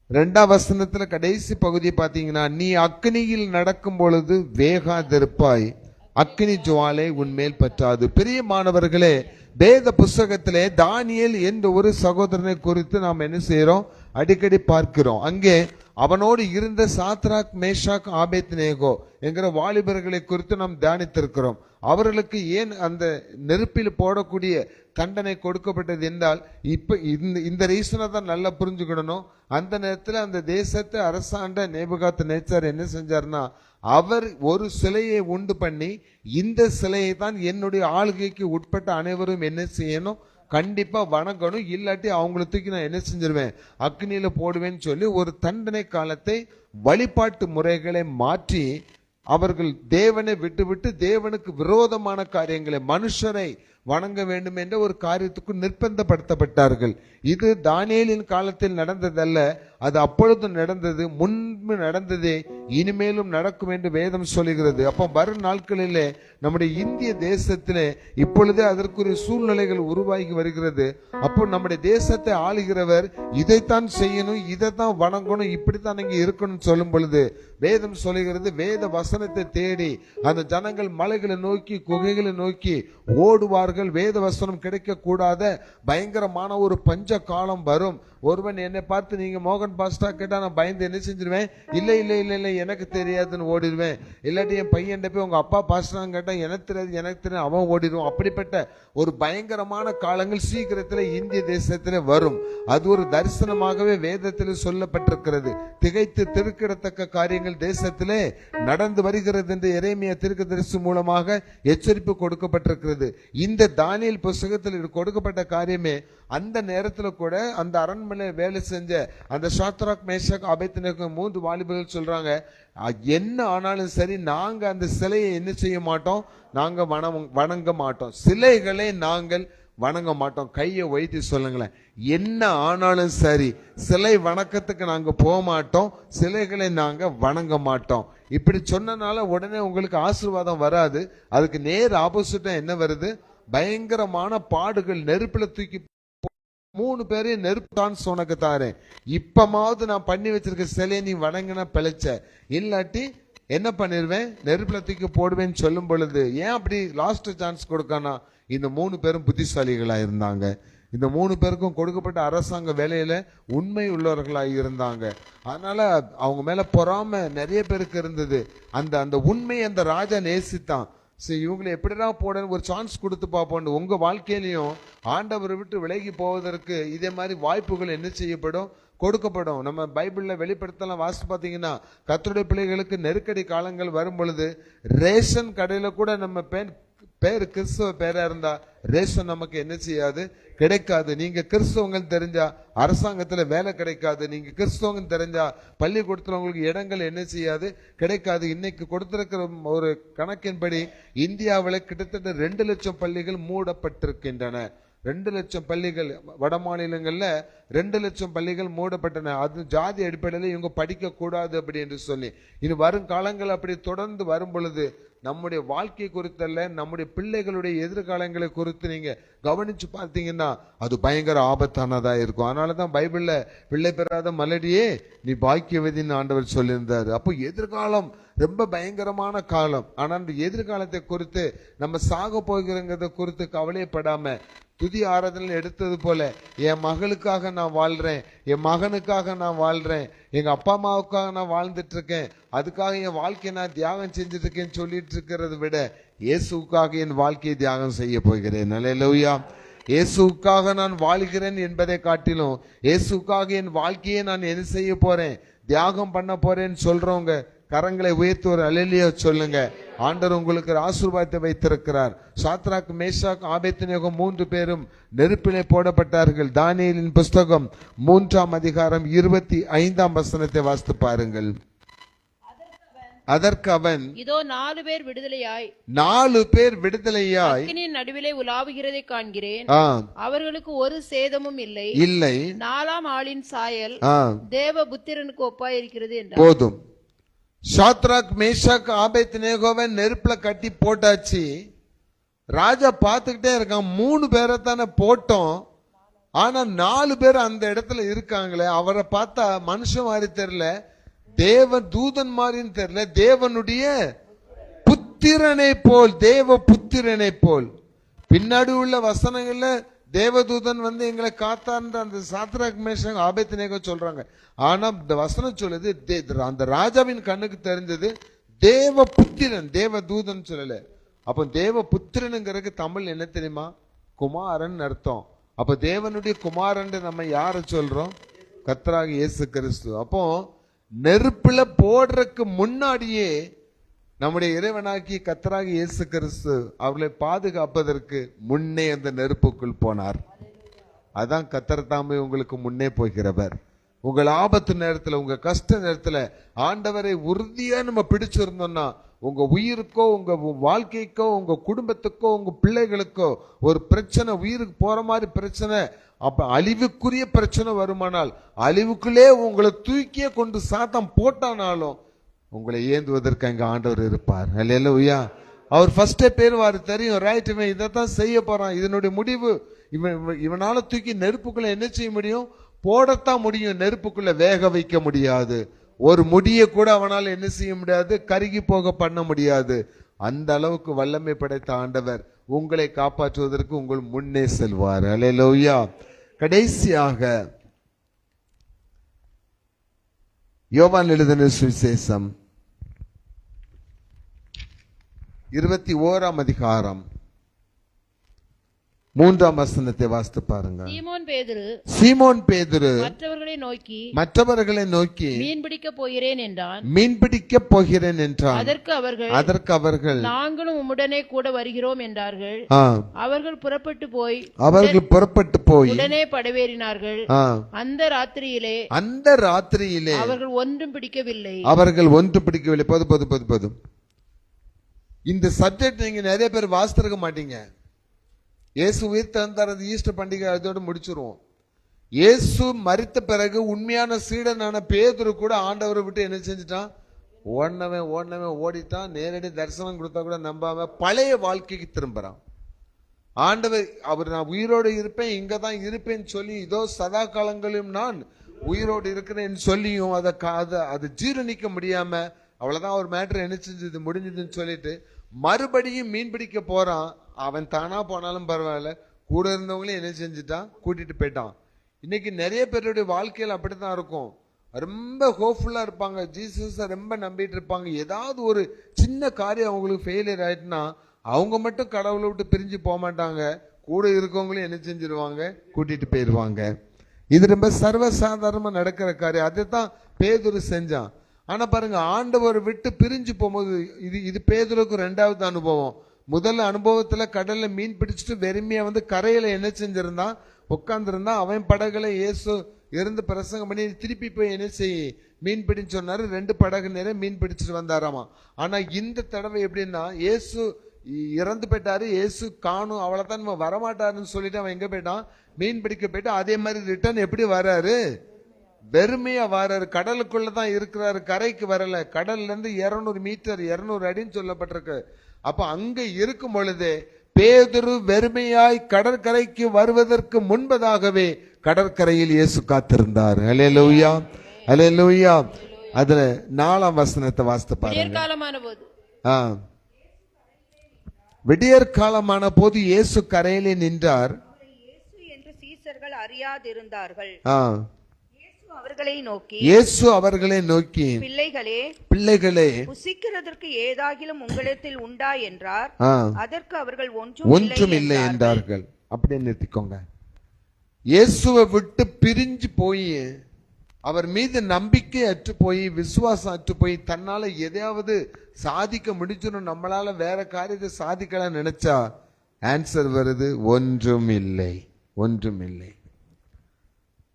2ஆம் வசனத்துல கடைசி பகுதி பாத்தீங்கன்னா, நீ அக்னியில் நடக்கும் பொழுது வேகாதிருப்பாய், அக்னி ஜுவாலை உன்மேல் பற்றாது. பிரியமானவர்களே, வேத புஸ்தகத்திலே தானியேல் என்ற ஒரு சகோதரனை குறித்து நாம் என்ன செய்யறோம், அடிக்கடி பார்க்கிறோம். அங்கே அவனோடு இருந்த சாத்ராக், மேஷாக், ஆபேத்நேகோ என்கிற வாலிபர்களை குறித்து நாம் தியானித்திருக்கிறோம். அவர்களுக்கு ஏன் அந்த நெருப்பில் போடக்கூடிய தண்டனை கொடுக்கப்பட்டது என்றால், இப்ப இந்த ரீசனை தான் நல்லா புரிஞ்சுக்கிடணும். அந்த நேரத்தில் அந்த தேசத்தை அரசாண்ட நேபுகாத்நேச்சார் என்ன செஞ்சார்னா, அவர் ஒரு சிலையை உண்டு பண்ணி, இந்த சிலையை தான் என்னுடைய ஆளுகைக்கு உட்பட்ட அனைவரும் என்ன செய்யணும், கண்டிப்பா வணங்கணும், இல்லாட்டி அவங்களை தூக்கி நான் என்ன செஞ்சிருவேன், அக்னியில போடுவேன்னு சொல்லி ஒரு தண்டனை காலத்தை, வழிபாட்டு முறைகளை மாற்றி அவர்கள் தேவனை விட்டுவிட்டு தேவனுக்கு விரோதமான காரியங்களை, மனுஷரை வணங்க வேண்டும் என்ற ஒரு காரியத்துக்கு நிர்பந்தப்படுத்தப்பட்டார்கள். இது தானியேலின் காலத்தில் நடந்ததல்ல, அது அப்பொழுது நடந்தது, முன்பு நடந்ததே, இனிமேலும் நடக்கும் என்று வேதம் சொல்லுகிறது. அப்போ வரும் நாட்களிலே நம்முடைய இந்திய தேசத்திலே இப்பொழுதே அதற்குரிய சூழ்நிலைகள் உருவாகி வருகிறது. அப்போ நம்முடைய தேசத்தை ஆளுகிறவர் இதைத்தான் செய்யணும், இதைத்தான் வணங்கணும், இப்படித்தான் இங்கே இருக்கணும் சொல்லும் பொழுது வேதம் சொல்லுகிறது, வேத வசனத்தை தேடி அந்த ஜனங்கள் மலைகளை நோக்கி, குகைகளை நோக்கி ஓடுவார்கள். வேத வசனம் கிடைக்க கூடாத பயங்கரமான ஒரு பஞ்ச காலம் வரும். ஒருவன் என்னை பார்த்து, நீங்க மோகன் பாஸ்டா கேட்டா நான் பயந்து என்ன செஞ்சிருவேன், இல்லை இல்லை இல்லை இல்லை எனக்கு தெரியாதுன்னு ஓடிடுவேன். இல்லாட்டி என் பையன் போய் உங்க அப்பா பாஸ்டான்னு கேட்டா எனக்கு தெரியாது எனக்கு தெரியும் அவன் ஓடிடுவான். அப்படிப்பட்ட ஒரு பயங்கரமான காலங்கள் சீக்கிரத்தில் இந்திய தேசத்தில் வரும். அது ஒரு தரிசனமாகவே வேதத்தில் சொல்லப்பட்டிருக்கிறது. திகைத்து திருக்கிடத்தக்க காரியங்கள் தேசத்திலே நடந்து வருகிறது என்று எரேமியா தீர்க்கதரிசி மூலமாக எச்சரிப்பு கொடுக்கப்பட்டிருக்கிறது. இந்த தானியேல் புஸ்தகத்தில் கொடுக்கப்பட்ட காரியமே அந்த நேரத்தில் கூட அந்த அரண்மனை வேலை செஞ்ச அந்த சாத்ராக், மேஷாக், ஆபேத்நேகோ 3 வாலிபர்கள் சொல்றாங்க, என்ன ஆனாலும் சரி நாங்க அந்த சிலையை என்ன செய்ய மாட்டோம், நாங்க வணங்க மாட்டோம், சிலைகளை நாங்கள் வணங்க மாட்டோம். கையை வைத்து சொல்லுங்களேன், என்ன ஆனாலும் சரி சிலை வணக்கத்துக்கு நாங்க போக மாட்டோம், சிலைகளை நாங்க வணங்க மாட்டோம். இப்படி சொன்னனால உடனே உங்களுக்கு ஆசீர்வாதம் வராது. அதுக்கு நேர் ஆப்போசிட்டா என்ன வருது, பயங்கரமான பாடுகள். நெருப்புல தூக்கி 3 பேரையும் நெருப்பு தான் உனக்கு தாரேன், இப்பமாவது நான் பண்ணி வச்சிருக்க சிலையை நீ வணங்கினா பிழைச்ச, இல்லாட்டி என்ன பண்ணிருவேன், நெருப்புல தூக்கி போடுவேன்னு சொல்லும் பொழுது ஏன் அப்படி லாஸ்ட் சான்ஸ் கொடுக்கானா, இந்த 3 பேரும் புத்திசாலிகளா இருந்தாங்க. இந்த 3 பேருக்கும் கொடுக்கப்பட்ட அரசாங்க வேலையில உண்மை உள்ளவர்களாக இருந்தாங்க. அதனால அவங்க மேல பொறாம நிறைய பேருக்கு இருந்தது. அந்த உண்மை அந்த ராஜா நேசித்தான். சரி இவங்களை எப்படிடா போடணும் ஒரு சான்ஸ் கொடுத்து பார்ப்போம். உங்க வாழ்க்கையிலையும் ஆண்டவரை விட்டு விலகி போவதற்கு இதே மாதிரி வாய்ப்புகள் என்ன செய்யப்படும், கொடுக்கப்படும். நம்ம பைபிள்ல வெளிப்படுத்தலாம் வாசித்து பார்த்தீங்கன்னா கர்த்தருடைய பிள்ளைகளுக்கு நெருக்கடி காலங்கள் வரும் பொழுது ரேஷன் கடையில கூட நம்ம பேர் கிறிஸ்தவ பேரா இருந்தா ரேஷன் நமக்கு என்ன செய்யாது, கிடைக்காது. நீங்க கிறிஸ்தவங்க தெரிஞ்சா அரசாங்கத்துல வேலை கிடைக்காது. நீங்க கிறிஸ்தவங்க தெரிஞ்சா பள்ளிக்கூடத்துல உங்களுக்கு இடங்கள் என்ன செய்யாது, கிடைக்காது. இன்னைக்கு கொடுத்திருக்கிற ஒரு கணக்கின்படி இந்தியாவில் கிட்டத்தட்ட 2 லட்சம் பள்ளிகள் மூடப்பட்டிருக்கின்றன. 2 லட்சம் பள்ளிகள் வட மாநிலங்கள்ல 2 லட்சம் பள்ளிகள் மூடப்பட்டன. அது ஜாதி அடிப்படையில் இவங்க படிக்க கூடாது அப்படி என்று சொல்லி. இனி வரும் காலங்கள் அப்படி தொடர்ந்து வரும் பொழுது நம்முடைய வாழ்க்கை குறித்தல்ல, நம்முடைய பிள்ளைகளுடைய எதிர்காலங்களை குறித்து நீங்க கவனிச்சு பார்த்தீங்கன்னா அது பயங்கர ஆபத்தானதா இருக்கும். அதனாலதான் பைபிள்ல பிள்ளை பெறாத மலடியே நீ பாக்கியவதின்னு ஆண்டவர் சொல்லியிருந்தாரு. அப்போ எதிர்காலம் ரொம்ப பயங்கரமான காலம். ஆனால் அந்த எதிர்காலத்தை குறித்து நம்ம சாக போகிறத குறித்து கவலைப்படாம துதி ஆராதனை எடுத்தது போல என் மகளுக்காக நான் வாழ்றேன், என் மகனுக்காக நான் வாழ்றேன், எங்க அப்பா அம்மாவுக்காக நான் வாழ்ந்துட்டு இருக்கேன், அதுக்காக என் வாழ்க்கையை நான் தியாகம் செஞ்சுட்டு இருக்கேன்னு சொல்லிட்டு இருக்கிறத விட இயேசுக்காக என் வாழ்க்கையை தியாகம் செய்ய போகிறேன். அல்லேலூயா. இயேசுக்காக நான் வாழ்கிறேன் என்பதை காட்டிலும் இயேசுக்காக என் வாழ்க்கையை நான் என்ன செய்ய போறேன், தியாகம் பண்ண போறேன்னு சொல்றவங்க கரங்களை உயர்த்தி ஒரு அல்லேலூயா சொல்லுங்க. ஆண்டவர் உங்களுக்கு ஆசீர்வாதத்தை வைத்திருக்கிறார். சாத்ராக் மேஷாக் ஆபேத்நேகோ 3 பேரும் நெருப்பிலே போடப்பட்டார்கள். தானியேலின் புஸ்தகம் 3ஆம் அதிகாரம் 25ஆம் வசனத்தை வாசித்து பாருங்கள். அதற்கு அவன் இதோ 4 பேர் விடுதலையாய் 4 பேர் விடுதலையாய் அக்கினியின் நடுவிலே உலாவுகிறதை காண்கிறேன். அவர்களுக்கு ஒரு சேதமும் இல்லை. 4ஆம் ஆளின் சாயல் தேவபுத்திரனுக்கு ஒப்பாய் இருக்கிறது என்றார். போதும். சாத்ராக் மேஷாக் ஆபேத்நேகோவை நெருப்புல கட்டி போட்டாச்சு. ராஜா பார்த்துக்கிட்டே இருக்கான். 3 பேரை தானே போட்டோம், ஆனா 4 பேர் அந்த இடத்துல இருக்காங்களே. அவரை பார்த்தா மனுஷன் மாதிரி தெரியல, தேவ தூதன் மாதிரின்னு தெரியல, தேவனுடைய புத்திரனை போல், தேவ புத்திரனை போல். பின்னாடி உள்ள வசனங்கள்ல தேவதூதன் வந்து எங்களை காத்தான்ற அந்த சாத்ராக் மேஷாக் ஆபேத்நேகோ சொல்றாங்க. ஆனா இந்த வசனம் சொல்லுது அந்த ராஜாவின் கண்ணுக்கு தெரிஞ்சது தேவ புத்திரன், தேவ தூதன் சொல்லல. அப்ப தேவ புத்திரனுங்கிறதுக்கு தமிழ் என்ன தெரியுமா, குமாரன் அர்த்தம். அப்ப தேவனுடைய குமாரன் நம்ம யார சொல்றோம், கர்த்தராகிய இயேசு கிறிஸ்து. அப்போ நெருப்புல போடுறதுக்கு முன்னாடியே நம்முடைய இறைவனாக்கி கர்த்தராகிய இயேசு கிறிஸ்து அவர்களை பாதுகாப்பதற்கு முன்னே அந்த நெருப்புக்குள் போனார். அதான் கர்த்தர் தாமே உங்களுக்கு முன்னே போகிறவர். உங்கள் ஆபத்து நேரத்துல, உங்க கஷ்ட நேரத்துல ஆண்டவரை உறுதியா நம்ம பிடிச்சிருந்தோம்னா உங்க உயிருக்கோ, உங்க வாழ்க்கைக்கோ, உங்க குடும்பத்துக்கோ, உங்க பிள்ளைகளுக்கோ ஒரு பிரச்சனை, உயிருக்கு போற மாதிரி பிரச்சனை, அப்ப அழிவுக்குரிய பிரச்சனை வருமானால் அழிவுக்குள்ளே உங்களை தூக்கியே கொண்டு சாத்தம் போட்டானாலும் உங்களை ஏந்துவதற்கு அங்க ஆண்டவர் இருப்பார். அல்லேலூயா. அவர் ஃபர்ஸ்டே பேருவாரு, தெரியும் ரைட், இவன் இதைத்தான் செய்ய போறான், இதனுடைய முடிவு இவனால தூக்கி நெருப்புக்குள்ள என்ன செய்ய முடியும், போடத்தான் முடியும், நெருப்புக்குள்ள வேக வைக்க முடியாது. ஒரு முடிய கூட அவனால் என்ன செய்ய முடியாது, கருகி போக பண்ண முடியாது. அந்த அளவுக்கு வல்லமை படைத்த ஆண்டவர் உங்களை காப்பாற்றுவதற்கு உங்கள் முன்னே செல்வார். அல்லேலூயா. கடைசியாக யோவான் எழுதின சுவிசேஷம் 21ஆம் அதிகாரம் 3ஆம் வசனத்தை வாசித்து பாருங்க. சீமோன் பேதுரு மற்றவர்களை நோக்கி மீன் பிடிக்க போகிறேன் என்றான். அதற்கு அவர்கள் நாங்களும் உம்முடனே கூட வருகிறோம் என்றார்கள். அவர்கள் புறப்பட்டு போய் உடனே படவேறினார்கள். அந்த ராத்திரியிலே அவர்கள் ஒன்றும் பிடிக்கவில்லை. போதும். இந்த சப்ஜெக்ட் நீங்க நிறைய பேர் வாசித்திருக்க மாட்டீங்க. இயேசு உயிர் தந்தாரது ஈஸ்டர் பண்டிகை அதோடு முடிச்சிருவோம். இயேசு மரித்த பிறகு உண்மையான சீடனான பேதுரு கூட ஆண்டவரை விட்டு என்ன செஞ்சுட்டான், ஓடினவன் ஓடிட்டான். நேரடி தரிசனம் கொடுத்தா கூட நம்பாம பழைய வாழ்க்கைக்கு திரும்புறான். ஆண்டவர் அவர் நான் உயிரோடு இருப்பேன், இங்கதான் இருப்பேன்னு சொல்லி, இதோ சதா காலங்களிலும் நான் உயிரோடு இருக்கிறேன்னு சொல்லியும் அதை ஜீரணிக்க முடியாம அவ்வளவுதான் ஒரு மேட்டர் என்ன செஞ்சது, முடிஞ்சதுன்னு சொல்லிட்டு மறுபடியும் மீன் பிடிக்க போறான். அவன் தானா போனாலும் பரவாயில்ல, கூட இருந்தவங்களையும் என்ன செஞ்சுட்டான், கூட்டிட்டு போயிட்டான். இன்னைக்கு நிறைய பேருடைய வாழ்க்கையில் அப்படித்தான் இருக்கும். ரொம்ப ஹோப்ஃபுல்லா இருப்பாங்க, ஜீசஸை ரொம்ப நம்பிட்டு இருப்பாங்க. ஏதாவது ஒரு சின்ன காரியம் அவங்களுக்கு ஃபெயிலியர் ஆயிட்டுனா அவங்க மட்டும் கடவுளை விட்டு பிரிஞ்சு போக மாட்டாங்க, கூட இருக்கவங்களும் என்ன செஞ்சிருவாங்க, கூட்டிட்டு போயிருவாங்க. இது ரொம்ப சர்வசாதாரணமா நடக்கிற காரியம். அதுதான் பேதுரு செஞ்சான். ஆனா பாருங்க, ஆண்டவர் விட்டு பிரிஞ்சு போகும்போது இது பேதுருக்கு ரெண்டாவது அனுபவம். முதல் அனுபவத்துல கடல்ல மீன் பிடிச்சிட்டு வெறுமையா கரையில என்ன செஞ்சிருந்தான், உட்கார்ந்துருந்தான். அவன் படகுல இயேசு இருந்து பிரசங்கம் பண்ணி திருப்பி போய் என்ன செய்ய மீன் பிடின்னு சொன்னாரு. 2 படகு நிறைய மீன் பிடிச்சிட்டு வந்தாராமா. ஆனா இந்த தடவை எப்படின்னா, இயேசு இறந்து போயிட்டாரு, இயேசு காணும், அவ்வளவுதான் நம்ம வரமாட்டாருன்னு சொல்லிட்டு அவன் எங்க போயிட்டான், மீன் பிடிக்க போயிட்டு. அதே மாதிரி ரிட்டர்ன் எப்படி வராரு, வெறுமையா வராரு. கடலுக்குள்ளதான் இருக்கிறாரு, கரைக்கு வரல. கடல்ல இருந்து 200 மீட்டர் 200 அடின்னு சொல்லப்பட்டிருக்கு. அப்ப அங்க இருக்கும் பொழுதே பேதுரு வெறுமையாய் கடற்கரைக்கு வருவதற்கு முன்பதாகவே கடற்கரையில் இயேசு காத்திருந்தார். அல்லேலூயா, அல்லேலூயா. அதுல 4ஆம் வசனத்தை வாசித்து பாருங்க. விடியற் காலமான போது இயேசு கரையிலே நின்றார். என்று சீசர்கள் அறியாதிருந்தார்கள். இயேசு அவர்களை நோக்கி பிள்ளைகளே புசிக்கிறதற்கு ஏதாகிலும் உங்களிடத்தில் உண்டா என்றார். அதற்கு அவர்கள் ஒன்றும் இல்லை என்றார்கள். அப்படியே நிறுத்திக்கோங்க. இயேசுவை விட்டு பிரிஞ்சு போய், அவர் மீது நம்பிக்கை அற்று போய், விசுவாசம் அற்று போய், தன்னால எதையாவது சாதிக்க முடிச்சுன்னு நம்மளால வேற காரியத்தை சாதிக்கலாம் நினைச்சா ஆன்சர் வருது, ஒன்றும் இல்லை, ஒன்றும் இல்லை.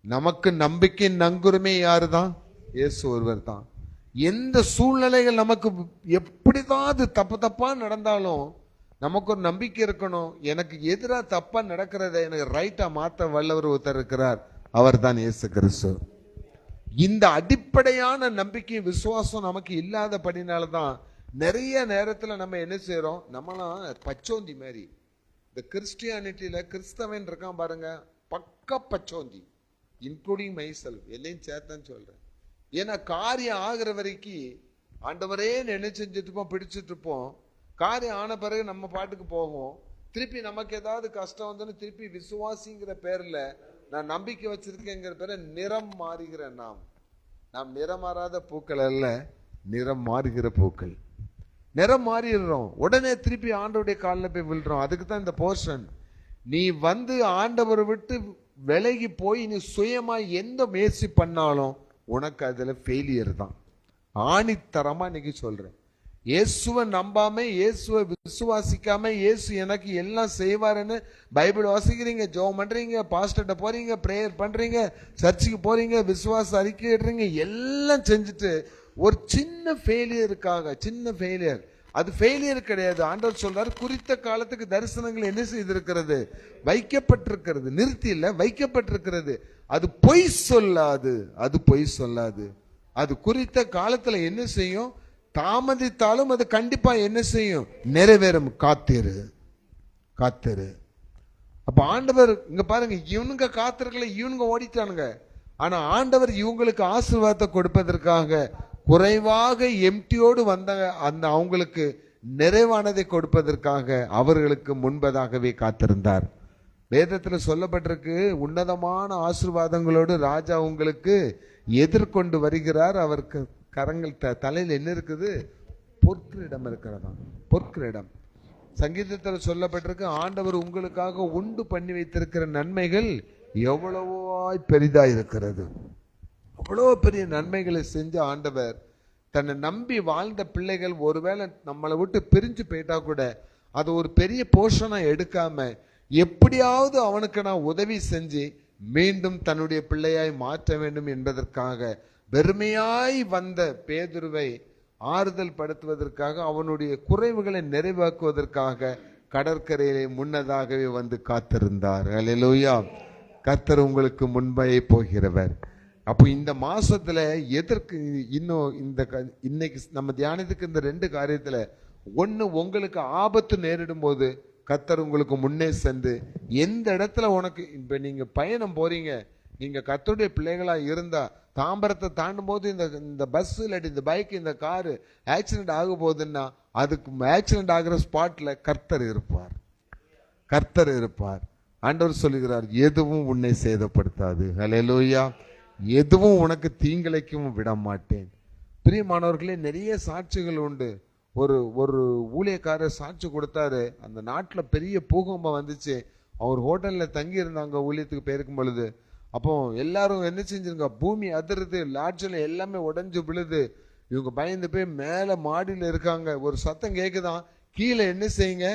நமக்கு நம்பிக்கை நங்குருமே யாருதான், இயேசு ஒருவர் தான். எந்த சூழ்நிலைகள் நமக்கு எப்படிதான் தப்பா நடந்தாலும் நமக்கு ஒரு நம்பிக்கை இருக்கணும். எனக்கு எதிராக தப்பா நடக்கிறத எனக்கு ரைட்டா மாத்த வல்லவர் ஒருத்தர் இருக்கிறார், அவர் தான் இயேசு கிறிஸ்து. இந்த அடிப்படையான நம்பிக்கை விசுவாசம் நமக்கு இல்லாதபடினால்தான் நிறைய நேரத்துல நம்ம என்ன செய்யறோம், நம்மளாம் பச்சோந்தி மாதிரி. இந்த கிறிஸ்டியானிட்டியில கிறிஸ்தவன் இருக்கான் பாருங்க, பக்க பச்சோந்தி, இன்க்ளூடிங் மைசெல்ஃப், எல்லையும் சேர்த்தான்னு சொல்றேன். ஏன்னா காரியம் ஆகிற வரைக்கும் ஆண்டவரே என்ன செஞ்சுட்டு இருப்போம், பிடிச்சிட்டு இருப்போம். காரியம் ஆன பிறகு நம்ம பாட்டுக்கு போவோம். திருப்பி நமக்கு ஏதாவது கஷ்டம் வந்து திருப்பி விசுவாசிங்கிற பேர்ல, நான் நம்பிக்கை வச்சிருக்கேங்கிற பேர நிறம் மாறுகிற நாம் நிறம் மாறாத பூக்கள் அல்ல, நிறம் மாறுகிற பூக்கள். நிறம் மாறிடுறோம், உடனே திருப்பி ஆண்டவருடைய காலில் போய் விழுறோம். அதுக்கு தான் இந்த போர்ஷன். நீ ஆண்டவரை விட்டு விலகி போய் நீ சுயமா எந்த முயற்சி பண்ணாலும் உனக்கு அதுல ஃபெயிலியர் தான். ஆணித்தரமா இன்னைக்கு சொல்றேன். இயேசுவை நம்பாம, இயேசுவை விசுவாசிக்காம, இயேசு எனக்கு எல்லாம் செய்வாருன்னு பைபிள் வாசிக்கிறீங்க, ஜெபம் பண்றீங்க, பாஸ்டர்ட்ட போறீங்க, பிரேயர் பண்றீங்க, சர்ச்சுக்கு போறீங்க, விசுவாச அறிக்கையிடுறீங்க, எல்லாம் செஞ்சுட்டு ஒரு சின்ன ஃபெயிலியருக்காக, சின்ன ஃபெயிலியர், அது ஃபெயிலியர் கிடையாது. ஆண்டவர் சொல்றாரு, குறித்த காலத்துக்கு தரிசனங்கள் என்ன செய்திருக்கிறது, வைக்கப்பட்டிருக்கிறது. நிறுத்தி இல்ல, வைக்கப்பட்டிருக்கிறது. அது பொய் சொல்லாது, அது பொய் சொல்லாது. அது குறித்த காலத்துல என்ன செய்யும், தாமதித்தாலும் அது கண்டிப்பா என்ன செய்யும், நிறைவேறும். காத்திரு, காத்திரு. அப்ப ஆண்டவர் இங்க பாருங்க, இவனுங்க காத்திருக்கல, இவனுங்க ஓடிட்டானுங்க. ஆனா ஆண்டவர் இவங்களுக்கு ஆசீர்வாதத்தை கொடுப்பதற்காக, குறைவாக எம்டியோடு வந்த அந்த அவங்களுக்கு நிறைவானதை கொடுப்பதற்காக அவர்களுக்கு முன்பதாகவே காத்திருந்தார். வேதத்துல சொல்லப்பட்டிருக்கு, உன்னதமான ஆசீர்வாதங்களோடு ராஜா உங்களுக்கு எதிர்கொண்டு வருகிறார். அவருக்கு கரங்கள் தலையில் என்ன இருக்குது, பொற்கிரீடம் இருக்கிறதா, பொற்கிரீடம். சங்கீதத்தில் சொல்லப்பட்டிருக்கு, ஆண்டவர் உங்களுக்காக உண்டு பண்ணி வைத்திருக்கிற நன்மைகள் எவ்வளவோ பெரிதா இருக்கிறது. அவ்வளோ பெரிய நன்மைகளை செஞ்ச ஆண்டவர் தன்னை நம்பி வாழ்ந்த பிள்ளைகள் ஒருவேளை நம்மளை விட்டு பிரிஞ்சு போயிட்டா கூட அது ஒரு பெரிய போர்ஷனா எடுக்காம எப்படியாவது அவனுக்கு நான் உதவி செஞ்சு மீண்டும் தன்னுடைய பிள்ளையாய் மாற்ற வேண்டும் என்பதற்காக வெறுமையாய் வந்த பேதுருவை ஆறுதல் படுத்துவதற்காக, அவனுடைய குறைவுகளை நிறைவாக்குவதற்காக கடற்கரையிலே முன்னதாகவே வந்து காத்திருந்தார். அல்லேலூயா. கர்த்தர் உங்களுக்கு முன்பே போகிறவர். அப்போ இந்த மாசத்துல எதற்கு இன்னும் இன்னைக்கு நம்ம தியானத்துக்கு இந்த 2 காரியத்துல, ஒண்ணு, உங்களுக்கு ஆபத்து நேரிடும் போது கர்த்தர் உங்களுக்கு முன்னே சென்று, எந்த இடத்துல உனக்கு இப்ப நீங்க பயணம் போறீங்க, நீங்க கர்த்தருடைய பிள்ளைகளா இருந்தா தாம்பரத்தை தாண்டும் போது இந்த பஸ் இல்லாட்டி இந்த பைக் இந்த காரு ஆக்சிடென்ட் ஆக போகுதுன்னா அதுக்கு ஆக்சிடென்ட் ஆகிற ஸ்பாட்ல கர்த்தர் இருப்பார், கர்த்தர் இருப்பார். ஆண்டவர் சொல்லுகிறார், எதுவும் உன்னை சேதப்படுத்தாது. ஹல்லேலூயா. எதுவும் உனக்கு தீங்கிழைக்கவும் விட மாட்டேன். பிரியமானவர்களே, நிறைய சாட்சிகள் உண்டு. ஒரு ஒரு ஊழியக்காரர் சாட்சி கொடுத்தாரு. அந்த நாட்டுல பெரிய பூகம்பம் வந்துச்சு. அவர் ஹோட்டல்ல தங்கி இருந்தாங்க ஊழியத்துக்கு போயிருக்கும் பொழுது. அப்போ எல்லாரும் என்ன செஞ்சிருங்க, பூமி அதிருது, லாட்ஜில் எல்லாமே உடைஞ்சு விழுது. இவங்க பயந்து போய் மேல மாடியில இருக்காங்க. ஒரு சத்தம் கேக்குதான், கீழே என்ன செய்யுங்க,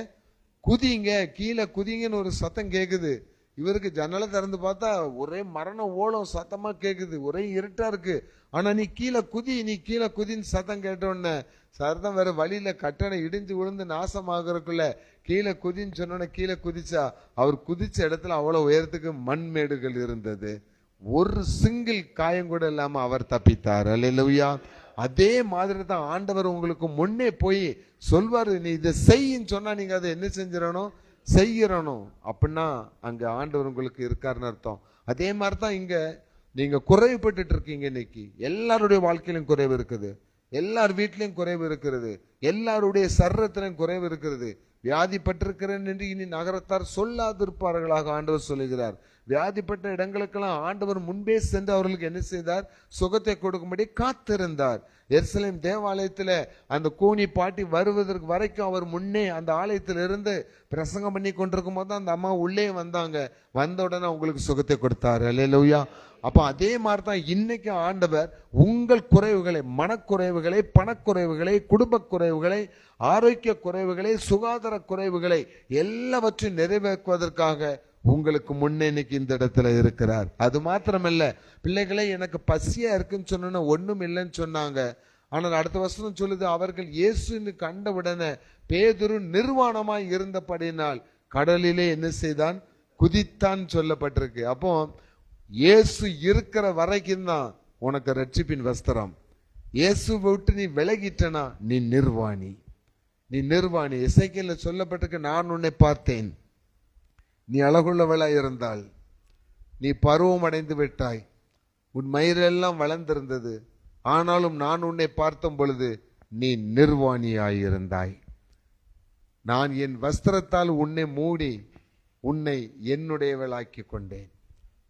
குதிங்க, கீழே குதிங்கன்னு ஒரு சத்தம் கேக்குது. இவருக்கு ஜன்னலை திறந்து பார்த்தா ஒரே மரண ஓலம் சத்தமா கேக்குது, ஒரே இருட்டா இருக்கு. ஆனா நீ கீழே குதி, நீ கீழே குதின்னு சத்தம் கேட்டோன்னு சரதம் வேற வழியில கட்டணை இடிஞ்சு விழுந்து நாசமாகறதுக்குள்ள கீழே குதின்னு சொன்னோன்னே கீழே குதிச்சா. அவர் குதிச்ச இடத்துல அவ்வளவு உயரத்துக்கு மண்மேடுகள் இருந்தது. ஒரு சிங்கிள் காயம் கூட இல்லாம அவர் தப்பித்தார். அல்லேலூயா. அதே மாதிரி தான் ஆண்டவர் உங்களுக்கு முன்னே போய் சொல்வாரு, நீ இதை செய்யின்னு சொன்னா நீங்க அதை என்ன செஞ்சிடணும், செய்யறணும். அப்படின்னா அங்க ஆண்டவர் உங்களுக்கு இருக்காருன்னு அர்த்தம். அதே மாதிரிதான் இங்க நீங்க குறைவுபட்டு இருக்கீங்க. இன்னைக்கு எல்லாருடைய வாழ்க்கையிலும் குறைவு இருக்குது, எல்லார் வீட்லயும் குறைவு இருக்கிறது, எல்லாருடைய சர்றத்திலும் குறைவு இருக்கிறது. வியாதிப்பட்டிருக்கிறேன் என்று இனி நகரத்தார் சொல்லாதிருப்பார்களாக ஆண்டவர் சொல்லுகிறார். வியாதிப்பட்ட இடங்களுக்கெல்லாம் ஆண்டவர் முன்பே சென்று அவர்களுக்கு என்ன செய்தார், சுகத்தை கொடுக்கும்படி காத்திருந்தார். எருசலேம் தேவாலயத்துல அந்த கூனி பாட்டி வருவதற்கு வரைக்கும் அவர் முன்னே அந்த ஆலயத்தில் இருந்து பிரசங்கம் பண்ணி கொண்டிருக்கும் போது அந்த அம்மா உள்ளே வந்தாங்க. வந்த உடனே உங்களுக்கு சுகத்தை கொடுத்தாரு. அல்லேலூயா. அப்ப அதே மாதிரிதான் இன்னைக்கு ஆண்டவர் உங்கள் குறைவுகளை, மனக்குறைவுகளை, பணக்குறைவுகளை, குடும்ப குறைவுகளை, ஆரோக்கிய குறைவுகளை, சுகாதார குறைவுகளை எல்லாவற்றையும் நிறைவேற்றுவதற்காக உங்களுக்கு முன்னே இன்னைக்கு இந்த இடத்துல இருக்கிறார். அது மாத்திரமல்ல, பிள்ளைகளை எனக்கு பசியா இருக்குன்னு சொன்ன ஒண்ணும் இல்லைன்னு சொன்னாங்க. ஆனால் அடுத்த வசனம் சொல்லுது, அவர்கள் இயேசுன்னு கண்ட உடனே பேதுரு நிர்வாணமாய் இருந்தபடினால் கடலிலே என்ன செய்தான், குதித்தான் சொல்லப்பட்டிருக்கு. அப்போ இயேசு இருக்கிற வரைக்கும் தான் உனக்கு ரட்சிப்பின் வஸ்திரம். இயேசு விட்டு நீ விலகிட்டனா நீ நிர்வாணி, நீ நிர்வாணி. எசேக்கியேல்ல சொல்லப்பட்டிருக்கு, நான் உன்னை பார்த்தேன், நீ அழகுள்ளவளாய் இருந்தால், நீ பருவம் அடைந்து விட்டாய், உன் மயிரெல்லாம் வளர்ந்திருந்தது, ஆனாலும் நான் உன்னை பார்த்த பொழுது நீ நிர்வாணியாயிருந்தாய். நான் என் வஸ்திரத்தால் உன்னை மூடி உன்னை என்னுடையவளாக்கி கொண்டேன்.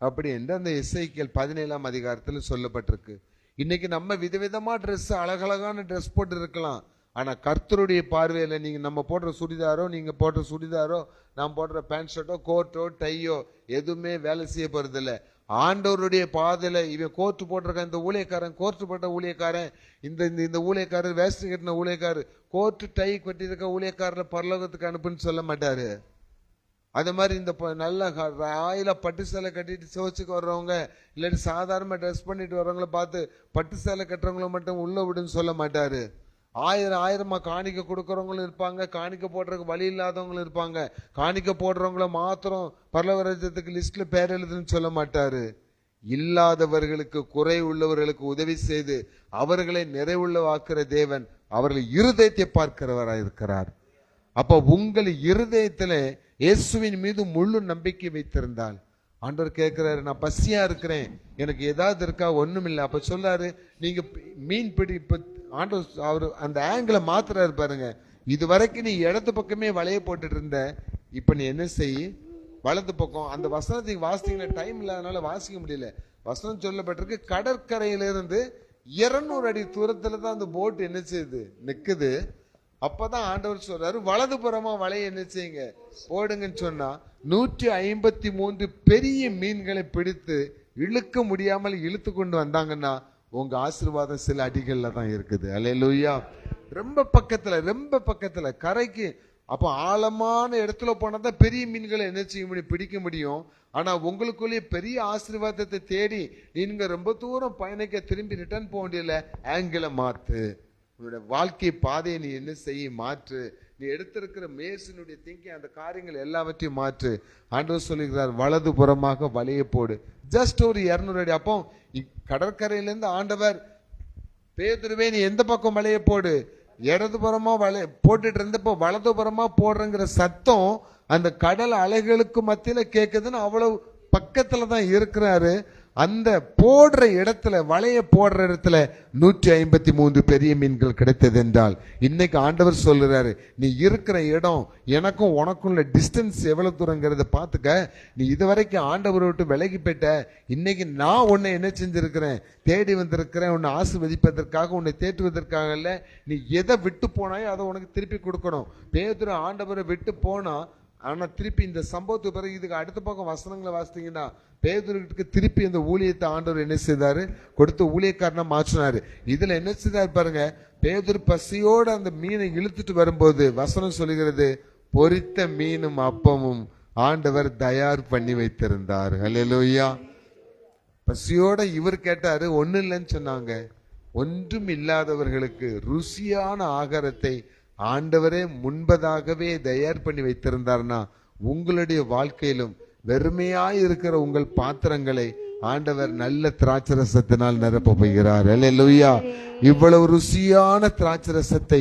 அப்படி என்று அந்த எசேக்கியேல் 17ஆம் அதிகாரத்தில் சொல்லப்பட்டிருக்கு. இன்னைக்கு நம்ம விதவிதமா ட்ரெஸ், அழகழகான ட்ரெஸ் போட்டு இருக்கலாம். ஆனா கர்த்தருடைய பார்வையில நீங்க நம்ம போடுற சுடிதாரோ, நீங்க போடுற சுடிதாரோ, நான் போடுற பேண்ட் ஷர்ட்டோ, கோட்டோ, டையோ எதுவுமே வேலை செய்ய போறது இல்லை. ஆண்டவருடைய பாதையில இவன் கோர்ட்டு போட்டிருக்கான், இந்த ஊழியக்காரன் கோர்ட்டு போட்ட ஊழியக்காரன், இந்த ஊழியக்காரர் வேஸ்ட் கட்டின ஊழியக்காரர், கோர்ட்டு டை கட்டியிருக்க ஊழியக்காரர் பரலோகத்துக்கு அனுப்புன்னு சொல்ல மாட்டாரு. அதே மாதிரி இந்த நல்ல ஆயில பட்டு சேலை கட்டிட்டு சிவச்சுக்கு வர்றவங்க, இல்லாட்டி சாதாரண ட்ரெஸ் பண்ணிட்டு வர்றவங்கள பார்த்து பட்டு சேலை கட்டுறவங்கள மட்டும் உள்ள விடுன்னு சொல்ல மாட்டாரு. ஆயிரமா காணிக்க கொடுக்கறவங்களும் இருப்பாங்க, காணிக்க போடுறதுக்கு வழி இல்லாதவங்களும் இருப்பாங்க. காணிக்க போடுறவங்கள மாத்திரம் பரலோக ராஜ்யத்துக்கு லிஸ்ட்ல பேர் எழுதுன்னு சொல்ல மாட்டாரு. இல்லாதவர்களுக்கு, குறை உள்ளவர்களுக்கு உதவி செய்து அவர்களை நிறைவுள்ளவாக்குற தேவன் அவர்கள் இருதயத்தை பார்க்கிறவராயிருக்கிறார். அப்ப உங்கள் இருதயத்துல இயேசுவின் மீது முழு நம்பிக்கை வைத்திருந்தால், ஆண்டவர் கேட்கிறாரு, நான் பசியா இருக்கிறேன், எனக்கு ஏதாவது இருக்கா, ஒண்ணும் இல்லை. அப்ப சொல்றாரு, நீங்க மீன் பிடி, இப்ப ஆண்டவர் அவரு அந்த ஆங்கிளை மாத்துறாரு பாருங்க. இது வரைக்கும் நீ இடது பக்கமே வலைய போட்டுட்டு இருந்த, இப்ப நீ என்ன செய், வலது பக்கம். அந்த வசனத்துக்கு வாசித்தீங்கன்னா டைம் இல்லாதனால வாசிக்க முடியல. வசனம் சொல்லப்பட்டிருக்கு, கடற்கரையிலிருந்து 200 அடி தூரத்துல தான் அந்த போட் என்ன செய்யுது, நிக்குது. அப்பதான் ஆண்டவர் சொல்றாரு, வலது புறமா வலைய என்ன செய்யுங்க, போடுங்கன்னு சொன்னா 153 பெரிய மீன்களை பிடித்து இழுக்க முடியாமல் இழுத்து கொண்டு வந்தாங்கன்னா உங்க ஆசீர்வாதம் சில அடிகள்ல தான் இருக்குது. அல்லேலூயா. ரொம்ப பக்கத்துல கரைக்கு. அப்ப ஆழமான இடத்துல போனாதான் பெரிய மீன்களை என்ன செய்ய முடியும், பிடிக்க முடியும். ஆனா உங்களுக்குள்ளேயே பெரிய ஆசீர்வாதத்தை தேடி நீங்க ரொம்ப தூரம் பயணிக்க, திரும்பி ரிட்டர்ன் போக வேண்டியல, ஆங்கிளை மாத்து. உன்னுடைய வாழ்க்கை பாதையை நீ என்ன செய்ய, மாற்று. நீ எடுத்திருக்கிற மேசினுடைய திங்கிங், அந்த காரியங்கள் எல்லாவற்றையும் மாற்று. ஆண்டவர் சொல்லுகிறார், வலது புறமாக வலையை போடு. ஜஸ்ட் ஒரு 200 அடி. அப்போ கடற்கரையிலிருந்து ஆண்டவர், பேதுருவே நீ எந்த பக்கம் வலையை போடு, இடது புறமா வலை போட்டுட்டு இருந்தப்போ வலது புறமா போடுறங்கிற சத்தம் அந்த கடல் அலைகளுக்கு மத்தியில கேட்குதுன்னு அவ்வளவு பக்கத்துல தான் இருக்கிறாரு. அந்த போடுற இடத்துல, வலைய போடுற இடத்துல 153 பெரிய மீன்கள் கிடைத்தது என்றால், இன்னைக்கு ஆண்டவர் சொல்லுறாரு, நீ இருக்கிற இடம் எனக்கும் உனக்குள்ள டிஸ்டன்ஸ் எவ்வளவு தூரங்கிறத பாத்துக்க. நீ இதுவரைக்கும் ஆண்டவரை விட்டு விலகி போயிட்ட. இன்னைக்கு நான் உன்னை என்ன செஞ்சிருக்கிறேன், தேடி வந்திருக்கிறேன். உன்னை ஆசீர்வதிப்பதற்காக, உன்னை தேற்றுவதற்காக இல்ல. நீ எதை விட்டு போனாயோ அதை உனக்கு திருப்பி கொடுக்கணும். பேதுரு ஆண்டவரை விட்டு போனா, ஆனா திருப்பி இந்த சம்பவத்துக்கு பிறகு இதுக்கு அடுத்த பக்கம் வசனங்களை வாசித்தீங்கன்னா, பேதுருக்கு திருப்பி இந்த ஊழியத்தை ஆண்டவர் என்ன செய்தாரு, கொடுத்து ஊழியக்காரனா மாற்றினாரு. இதுல என்ன செய்தாரு பாருங்க, பேதுரு பசியோட அந்த மீனை இழுத்துட்டு வரும்போது வசனம் சொல்லுகிறது, பொரித்த மீனும் அப்பமும் ஆண்டவர் தயார் பண்ணி வைத்திருந்தார். ஹல்லேலூயா. பசியோட இவர் கேட்டாரு, ஒண்ணு இல்லைன்னு சொன்னாங்க. ஒன்றும் இல்லாதவர்களுக்கு ருசியான ஆகாரத்தை ஆண்டவரே முன்பதாகவே தயார் பண்ணி வைத்திருந்தார்னா, உங்களுடைய வாழ்க்கையிலும் வெறுமையாய் இருக்கிற உங்கள் பாத்திரங்களை ஆண்டவர் நல்ல திராட்சரசத்தினால் நிரப்ப போகிறார். அல்லேலூயா. இவ்வளவு ருசியான திராட்சரசத்தை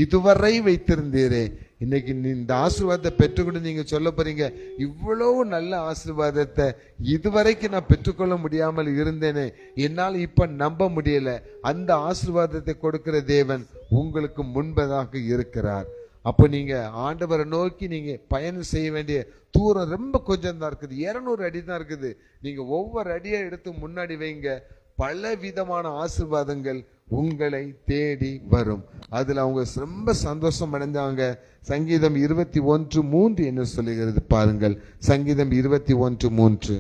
இதுவரை வைத்திருந்தீரே, இன்னைக்கு இந்த ஆசீர்வாதத்தை பெற்றுக்கொண்டு நீங்க சொல்ல போறீங்க, இவ்வளவு நல்ல ஆசீர்வாதத்தை இதுவரைக்கும் நான் பெற்றுக்கொள்ள முடியாமல் இருந்தேனே, என்னால் இப்ப நம்ப முடியல. அந்த ஆசீர்வாதத்தை கொடுக்கிற தேவன் உங்களுக்கு முன்பதாக இருக்கிறார். அப்போ நீங்க ஆண்டவரை நோக்கி நீங்க பயணம் செய்ய வேண்டிய தூரம் ரொம்ப கொஞ்சம் தான் இருக்குது. 200 அடி தான் இருக்குது. நீங்க ஒவ்வொரு அடியை எடுத்து முன்னாடி வைங்க, பல விதமான ஆசீர்வாதங்கள் உங்களை தேடி வரும். அதுல அவங்க ரொம்ப சந்தோஷம் அடைஞ்சாங்க. சங்கீதம் 21:3 என்ன சொல்லுகிறது பாருங்கள். சங்கீதம் 21:3.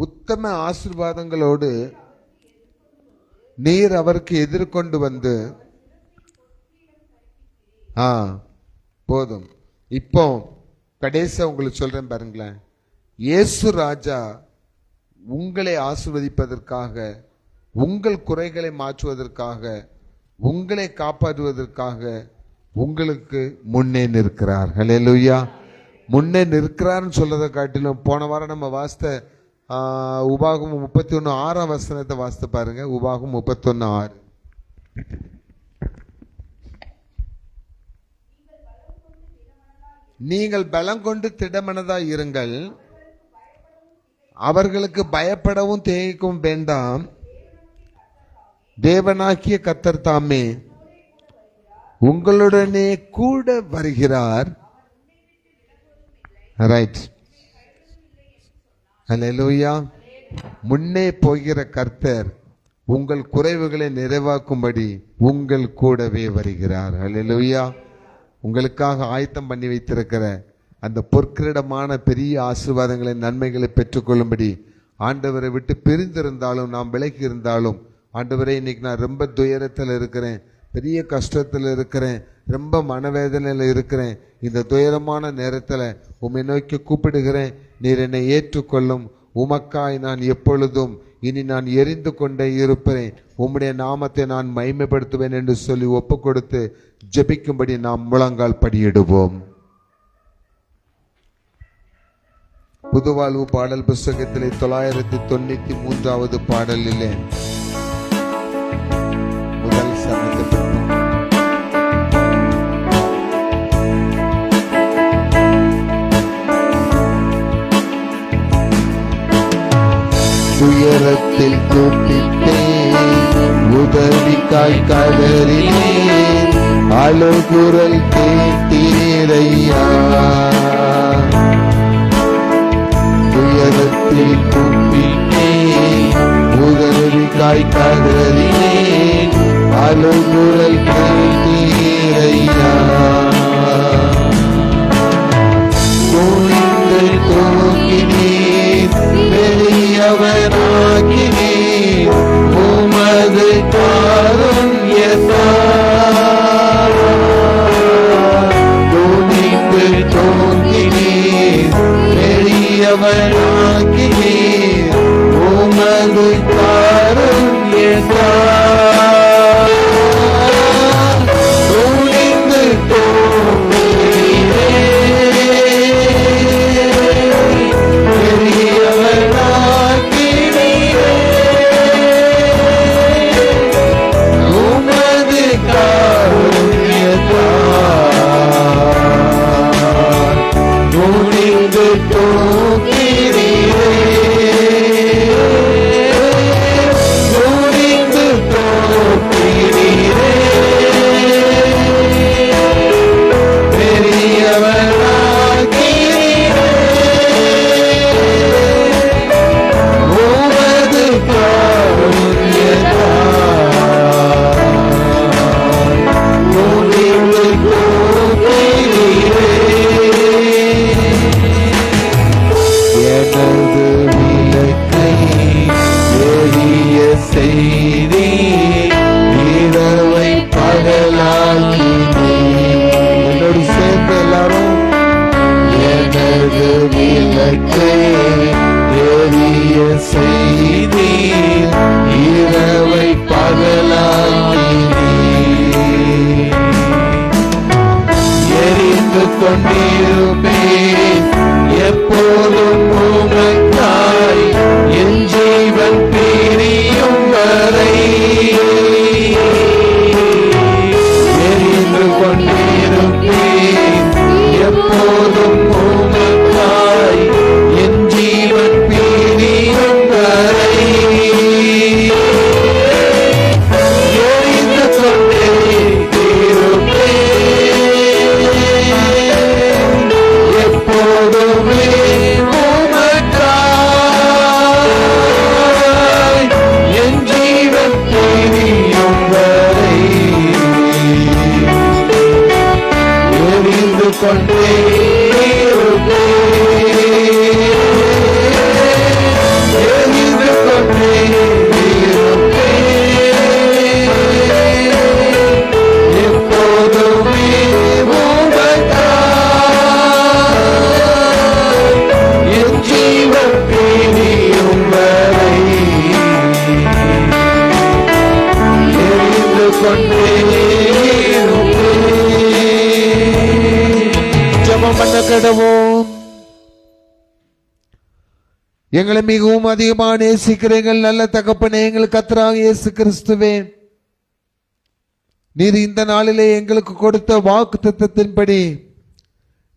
உத்தம ஆசீர்வாதங்களோடு நீர் அவருக்கு எதிர்கொண்டு வந்து, போதும். இப்போ கடைசியா உங்களுக்கு சொல்றேன் பாருங்களேன். இயேசு ராஜா உங்களை ஆசீர்வதிப்பதற்காக, உங்கள் குறைகளை மாற்றுவதற்காக, உங்களை காப்பாற்றுவதற்காக உங்களுக்கு முன்னே நிற்கிறார். ஹல்லேலூயா. முன்னே நிற்கிறார்னு சொல்றதை காட்டிலும் போன வாரம் நம்ம வாசித்த உபாகமம் 31:6 வசனத்தை வாசித்து பாருங்க. உபாகமம் 31:6. நீங்கள் பலம் கொண்டு திடமனதாய் இருங்கள், அவர்களுக்கு பயப்படவும் தேய்க்கவும் வேண்டாம், தேவனாகிய கர்த்தர் தாமே உங்களுடனே கூட வருகிறார். ரைட். ஹல்லேலூயா. முன்னே போகிற கர்த்தர் உங்கள் குறைவுகளை நிறைவாக்கும்படி உங்கள் கூடவே வருகிறார். ஹல்லேலூயா. உங்களுக்காக ஆயத்தம் பண்ணி வைத்திருக்கிற அந்த பொற்கிரீடமான பெரிய ஆசீர்வாதங்களை, நன்மைகளை பெற்றுக்கொள்ளும்படி, ஆண்டவரை விட்டு பிரிந்திருந்தாலும், நாம் விலகி இருந்தாலும், ஆண்டவரே இன்னைக்கு நான் ரொம்ப துயரத்தில் இருக்கிறேன், பெரிய கஷ்டத்தில் இருக்கிறேன், ரொம்ப மனவேதனையில் இருக்கிறேன், இந்த துயரமான நேரத்தில் உம்மை நோக்கி கூப்பிடுகிறேன், நீர் என்னை ஏற்றுக்கொள்ளும், உமக்காய் நான் எப்பொழுதும் இனி நான் எரிந்து கொண்டே இருப்பேன், உம்முடைய நாமத்தை நான் மகிமைப்படுத்துவேன் என்று சொல்லி ஒப்பு கொடுத்து ஜெபிக்கும்படி நாம் முழங்கால் படியிடுவோம். புதுவாழ்வு பாடல் புஸ்தகத்திலே 993வது பாடலிலே முதல் சரணத்தை துயரத்தில் கூப்பிட்டேன், உதவிக்காய் கதறினேன், அழுகுரல் கேட்டீரையா. துயரத்தில் கூப்பிட்டேன், உதவிக்காய் கதறினேன், அழுகுரல் கேட்டீரையா. துணிந்து தூக்கினேன், பெரியவனாக்கினேன், உமது காருண்யத்தால். துணிந்து தூக்கினேன், பெரியவனாக்கினேன், உமது காருண்யத்தால். எனது விளக்கை எரிய செய்தி இரவை பகலாக்கினீர். என்னோடு சேர்ந்து எல்லாரும் எனது விளக்கை எரிய செய்தி இரவை பகலாக்கினீர். எரிந்து கொண்டிருப்பேன் எப்போதும் உமக்காய் என் ஜீவன் பிரியும் வரை. எரிந்து கொண்டிருப்பேன் எப்போதும் உமக்காய் என் ஜீவன் பிரியும் வரை. எரிந்து கொண்டே எப்போதுமே உமக்காய் என் ஜீவன் பிரியும் வரை. எரிந்து கொண்டே எரிந்து கொண்டே எப்போதுமே என் ஜீவன் பிரியும் வரை. எரிந்து கொண்டே ஜெபம் பண்ண கடவோம். எங்களை மிகவும் அதிகமாக நேசிக்கிற எங்கள் நல்ல தகப்பனே, எங்கள் கர்த்தராகிய இயேசு கிறிஸ்துவே, நீர் இந்த நாளிலே எங்களுக்கு கொடுத்த வாக்குத்தத்தத்தின்படி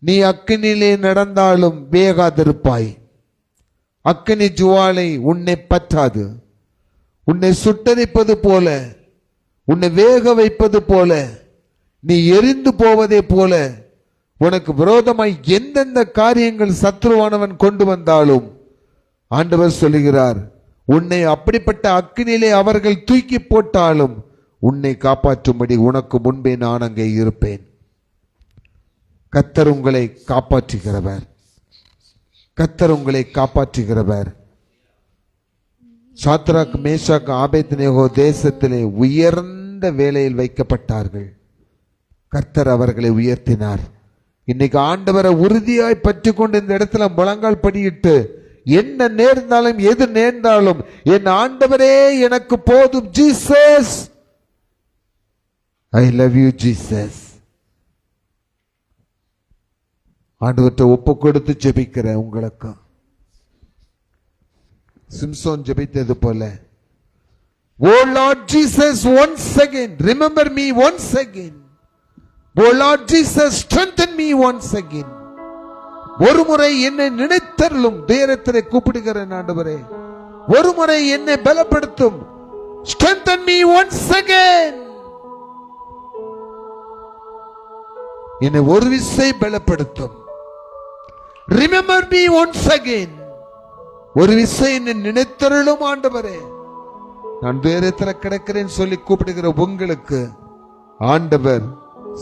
நீ அக்கினியிலே நடந்தாலும் வேகாதிருப்பாய். அக்கினி ஜுவாலை உன்னை பற்றாது. உன்னை சுட்டரிப்பது போல, உன்னை வேக வைப்பது போல, நீ எரிந்து போவதே போல உனக்கு விரோதமாய் எந்தெந்த காரியங்கள் சத்ருவானவன் கொண்டு வந்தாலும் ஆண்டவர் சொல்லுகிறார், உன்னை அப்படிப்பட்ட அக்கினியிலே அவர்கள் தூக்கி போட்டாலும் உன்னை காப்பாற்றும்படி உனக்கு முன்பே நான் அங்கே இருப்பேன். கர்த்தர் உங்களை காப்பாற்றுகிறவர். கர்த்தர் உங்களை காப்பாற்றுகிறவர். சாத்ராக், மேஷாக், ஆபேத்நேகோ தேசத்திலே உயர்ந்த வேலையில் வைக்கப்பட்டார்கள். கர்த்தர் அவர்களை உயர்த்தினார். இன்னைக்கு ஆண்டவரை உறுதியாய் பற்றி கொண்டு இந்த இடத்துல முழங்கால் படியிட்டு, என்ன நேர்ந்தாலும் எது நேர்ந்தாலும் என் ஆண்டவரே எனக்கு போதும், Jesus, I love you Jesus. ஆண்டவர்கிட்ட ஒப்பு கொடுத்து ஜெபிக்கிற உங்களுக்கு சிம்சோன் ஜெபித்தது போல, oh lord Jesus, once again remember me, once again, oh lord Jesus, strengthen me once again. ஒரு முறை என்னை நினைத்தருளும். துயரத்திலே கூப்பிடுகிறேன் ஆண்டவரே, ஒரு முறை என்னை பலப்படுத்தும். strengthen me once again. என்னை ஒரு விசை பலப்படுத்தும். remember me once again. ஒரு விசை என்னை நினைத்தருளும் ஆண்டவரே. நான் துயரத்தில் கிடக்கிறேன் சொல்லி கூப்பிடுகிற உங்களுக்கு ஆண்டவர்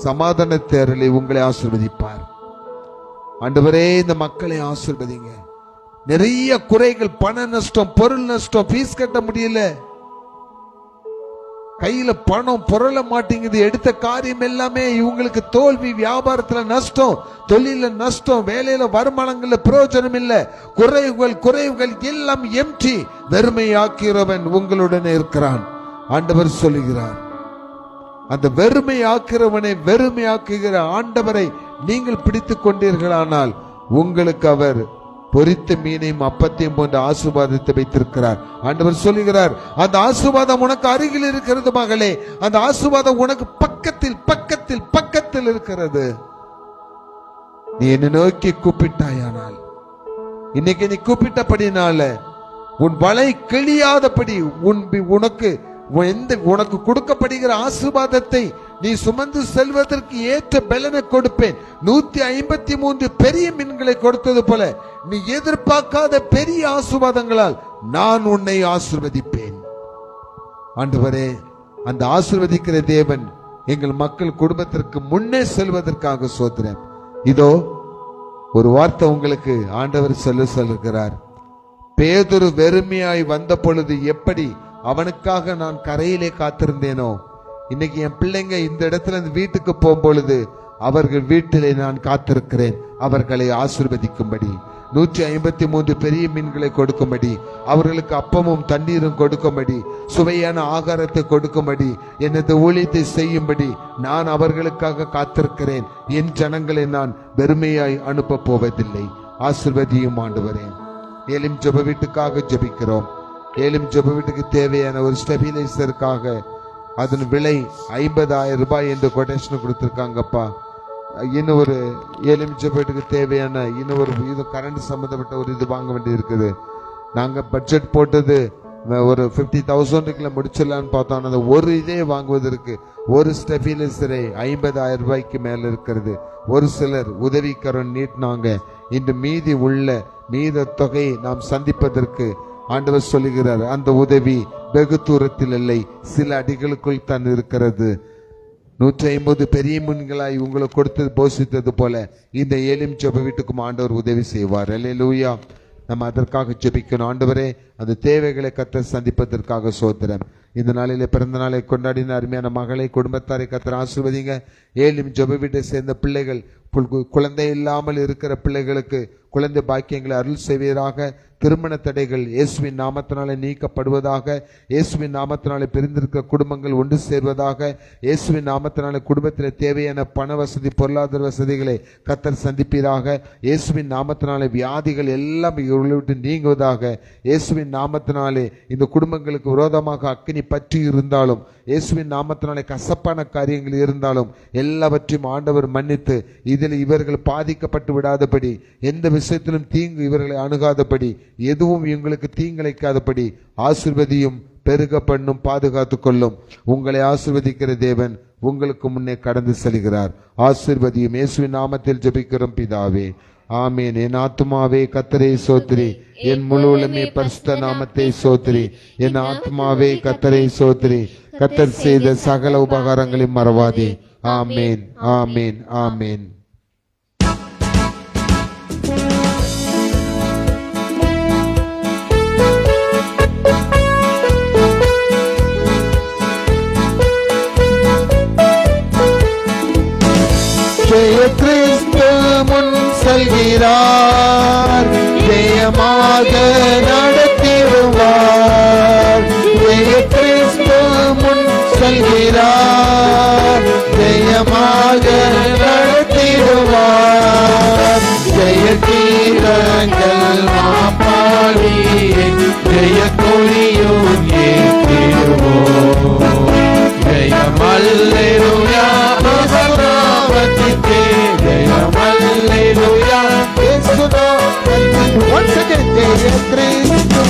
சமாதானத்தை அருளி உங்களை ஆசீர்வதிப்பார். ஆண்டவரே, இந்த மக்களை ஆசீர்வதிங்க. நிறைய குறைகள், பண நஷ்டம், பொருள் நஷ்டம், ஃபீஸ் கட்ட முடியல, கையில பணம் புரள மாட்டேங்குது, எடுத்த காரியம் எல்லாமே இவங்களுக்கு தோல்வி, வியாபாரத்துல நஷ்டம், தொழில நஷ்டம், வேலையில வருமானங்கள்ல பிரயோஜனம் இல்ல, குறைவுகள் எல்லாம் எம்டி. வெறுமையாக்கிறவன் உங்களுடனே இருக்கிறான். ஆண்டவர் சொல்லுகிறார், அந்த வெறுமையாக்கிறவனை வெறுமையாக்குகிற ஆண்டவரை நீங்கள் பிடித்துக் கொண்டீர்களானால் உங்களுக்கு அவர் பொரித்த மீனையும் அப்பத்தையும் போன்ற ஆசீர்வாதத்தை வைத்திருக்கிறார். ஆண்டவர் சொல்லுகிறார், அந்த ஆசீர்வாதம் உனக்கு அருகில் இருக்கிறது மகளே, அந்த ஆசீர்வாதம் உனக்கு பக்கத்தில் பக்கத்தில் பக்கத்தில் இருக்கிறது. நீ என்னை நோக்கி கூப்பிட்டாயானால், இன்னைக்கு நீ கூப்பிட்டபடினால உன் வலை கிழியாதபடி உனக்கு கொடுக்கப்படுகிற ஆசீர்வாதத்தை நீ சுமந்து செல்வதற்கு ஏற்ற பலனை கொடுப்பேன். 153 பெரிய மீன்களை கொடுத்தது போல நீ எதிர்பார்க்காத பெரிய ஆசீர்வாதங்களால் நான் உன்னை ஆசீர்வதிப்பேன். ஆண்டவரே, அந்த ஆசீர்வதிக்கிற தேவன் எங்கள் மக்கள் குடும்பத்திற்கு முன்னே செல்வதற்காக சோத்திரம். இதோ ஒரு வார்த்தை உங்களுக்கு ஆண்டவர் சொல்லுகிறார். பேதுரு வெறுமையாய் வந்த பொழுது எப்படி அவனுக்காக நான் கரையிலே காத்திருந்தேனோ, இன்னைக்கு என் பிள்ளைங்க இந்த இடத்துல இருந்து வீட்டுக்கு போகும் பொழுது அவர்கள் வீட்டிலே நான் காத்திருக்கிறேன். அவர்களை ஆசீர்வதிக்கும்படி 153 பெரிய மீன்களை கொடுக்கும்படி, அவர்களுக்கு அப்பமும் தண்ணீரும் கொடுக்கும்படி, சுவையான ஆகாரத்தை கொடுக்கும்படி, எனது ஊழியத்தை செய்யும்படி நான் அவர்களுக்காக காத்திருக்கிறேன். என் ஜனங்களை நான் வெறுமையாய் அனுப்ப போவதில்லை. ஆசீர்வதியும் ஆண்டவரே. ஏலிம் ஜெப வீட்டுக்காக ஜெபிக்கிறோம். ஏலிம் ஜெப வீட்டுக்கு தேவையான ஒரு ஸ்டெபிலைசருக்காக அதன் விலை 50,000 ரூபாய் என்று கொட்டேஷன் கொடுத்திருக்காங்கப்பா. இன்னும் ஒரு ஏலிம் ஜெப வீட்டுக்கு தேவையான இன்னும் ஒரு இது கரண்ட் சம்பந்தப்பட்ட ஒரு இது வாங்க வேண்டி இருக்குது. நாங்க பட்ஜெட் போட்டது ஒரு 50,000 முடிச்சிடலான்னு பார்த்தோம். அந்த ஒரு இதே வாங்குவதற்கு ஒரு ஸ்டெபிலைசரை 50,000 ரூபாய்க்கு மேல இருக்கிறது. ஒரு சிலர் உதவிக்கரம் நீட்டினாங்க. இன்று மீத தொகையை நாம் சந்திப்பதற்கு ஆண்டவர் சொல்லுகிறார், அந்த உதவி வெகு தூரத்தில் இல்லை, சில அடிகளுக்குள் தான் இருக்கிறது. 150 பெரிய மீன்களாய் உங்களுக்கு கொடுத்து போஷித்தது போல இந்த ஏலிம் ஜெப வீட்டுக்கும் ஆண்டவர் உதவி செய்வார். அல்லேலூயா. நம்ம அதற்காக ஜெபிக்கணும். ஆண்டவரே, அந்த தேவைகளை கர்த்தர் சந்திப்பதற்காக சோத்திரம். இந்த நாளிலே பிறந்த நாளை கொண்டாடின அருமையான மகளை குடும்பத்தாரை கர்த்தர் ஆசீர்வதிங்க. ஏலிம் ஜெப வீட்டை சேர்ந்த பிள்ளைகள், குழந்தை இல்லாமல் இருக்கிற பிள்ளைகளுக்கு குழந்தை பாக்கியங்களை அருள் செய்வீராக. திருமண தடைகள் இயேசுவின் நாமத்தினாலே நீக்கப்படுவதாக. இயேசுவின் நாமத்தினாலே பிரிந்திருக்கிற குடும்பங்கள் ஒன்று சேர்வதாக. இயேசுவின் நாமத்தினாலே குடும்பத்தில் தேவையான பண வசதி, பொருளாதார வசதிகளை கர்த்தர் சந்திப்பீராக. இயேசுவின் நாமத்தினாலே வியாதிகள் எல்லாம் இவர்களை விட்டு நீங்குவதாக. இயேசுவின் நாமத்தினாலே இந்த குடும்பங்களுக்கு விரோதமாக அக்கினி பற்றி இருந்தாலும், இயேசுவின் நாமத்தினாலே கசப்பான காரியங்கள் இருந்தாலும் எல்லாவற்றையும் ஆண்டவர் மன்னித்து இதில் இவர்கள் பாதிக்கப்பட்டு விடாதபடி, எந்த விஷயத்திலும் தீங்கு இவர்களை அணுகாதபடி, எதுவும் இவங்களுக்கு தீங்கிழைக்காதபடி ஆசீர்வதியும், பெருக பண்ணும், பாதுகாத்து கொள்ளும். உங்களை ஆசீர்வதிக்கிற தேவன் உங்களுக்கு முன்னே கடந்து செல்கிறார். ஆசீர்வதியும். இயேசுவின் நாமத்தில் ஜெபிக்கிறோம் பிதாவே, ஆமேன். என் ஆத்துமாவே கர்த்தரை சோத்திரி, என் முழு உலகமே பரிசுத்த நாமத்தை சோத்திரி. என் ஆத்துமாவே கர்த்தரை சோத்திரி, கர்த்தர் செய்த சகல உபகாரங்களை மறவாதே. ஆமேன், ஆமேன், ஆமேன். ஜெய கிறிஸ்து முன் செல்கிறார், ஜெயமாக நடத்திடுவார். ஜெய கிறிஸ்து முன் செல்கிறார், ஜெயமாக நடத்திடுவார். ஜெய கீதங்கள் மாப்பாடி, ஜெய கொடியும் ஏற்றிடுவோம். ஜெயம் அல்லேலூயா, ஜெயம் அல்லேலூயா. Once again, ஜெய கிறிஸ்து,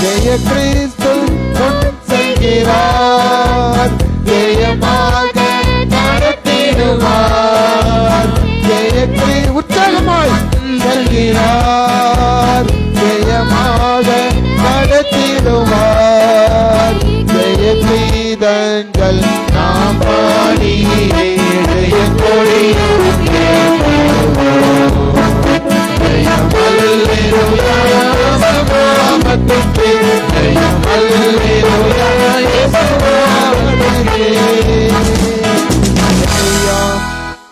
ஜெய கிறிஸ்து முன் செல்கிறார், ஜெயமாக நடத்திடுவார். ஜெய கிறிஸ்து உற்சாகமாய் செல்கிறார், ஜெயமாக நடத்திடுவார். ஜெய கீதங்கள் நாம் பாடியே, ஜெய கொடியும் ஜெயம் அல்லேலூயா, நாமத்துக்கே ஜெயம் அல்லேலூயா, இயேசு நாமத்துக்கே. அல்லேலூயா,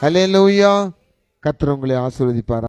அல்லேலூயா. கர்த்தர் உங்களை ஆசீர்வதிப்பார்.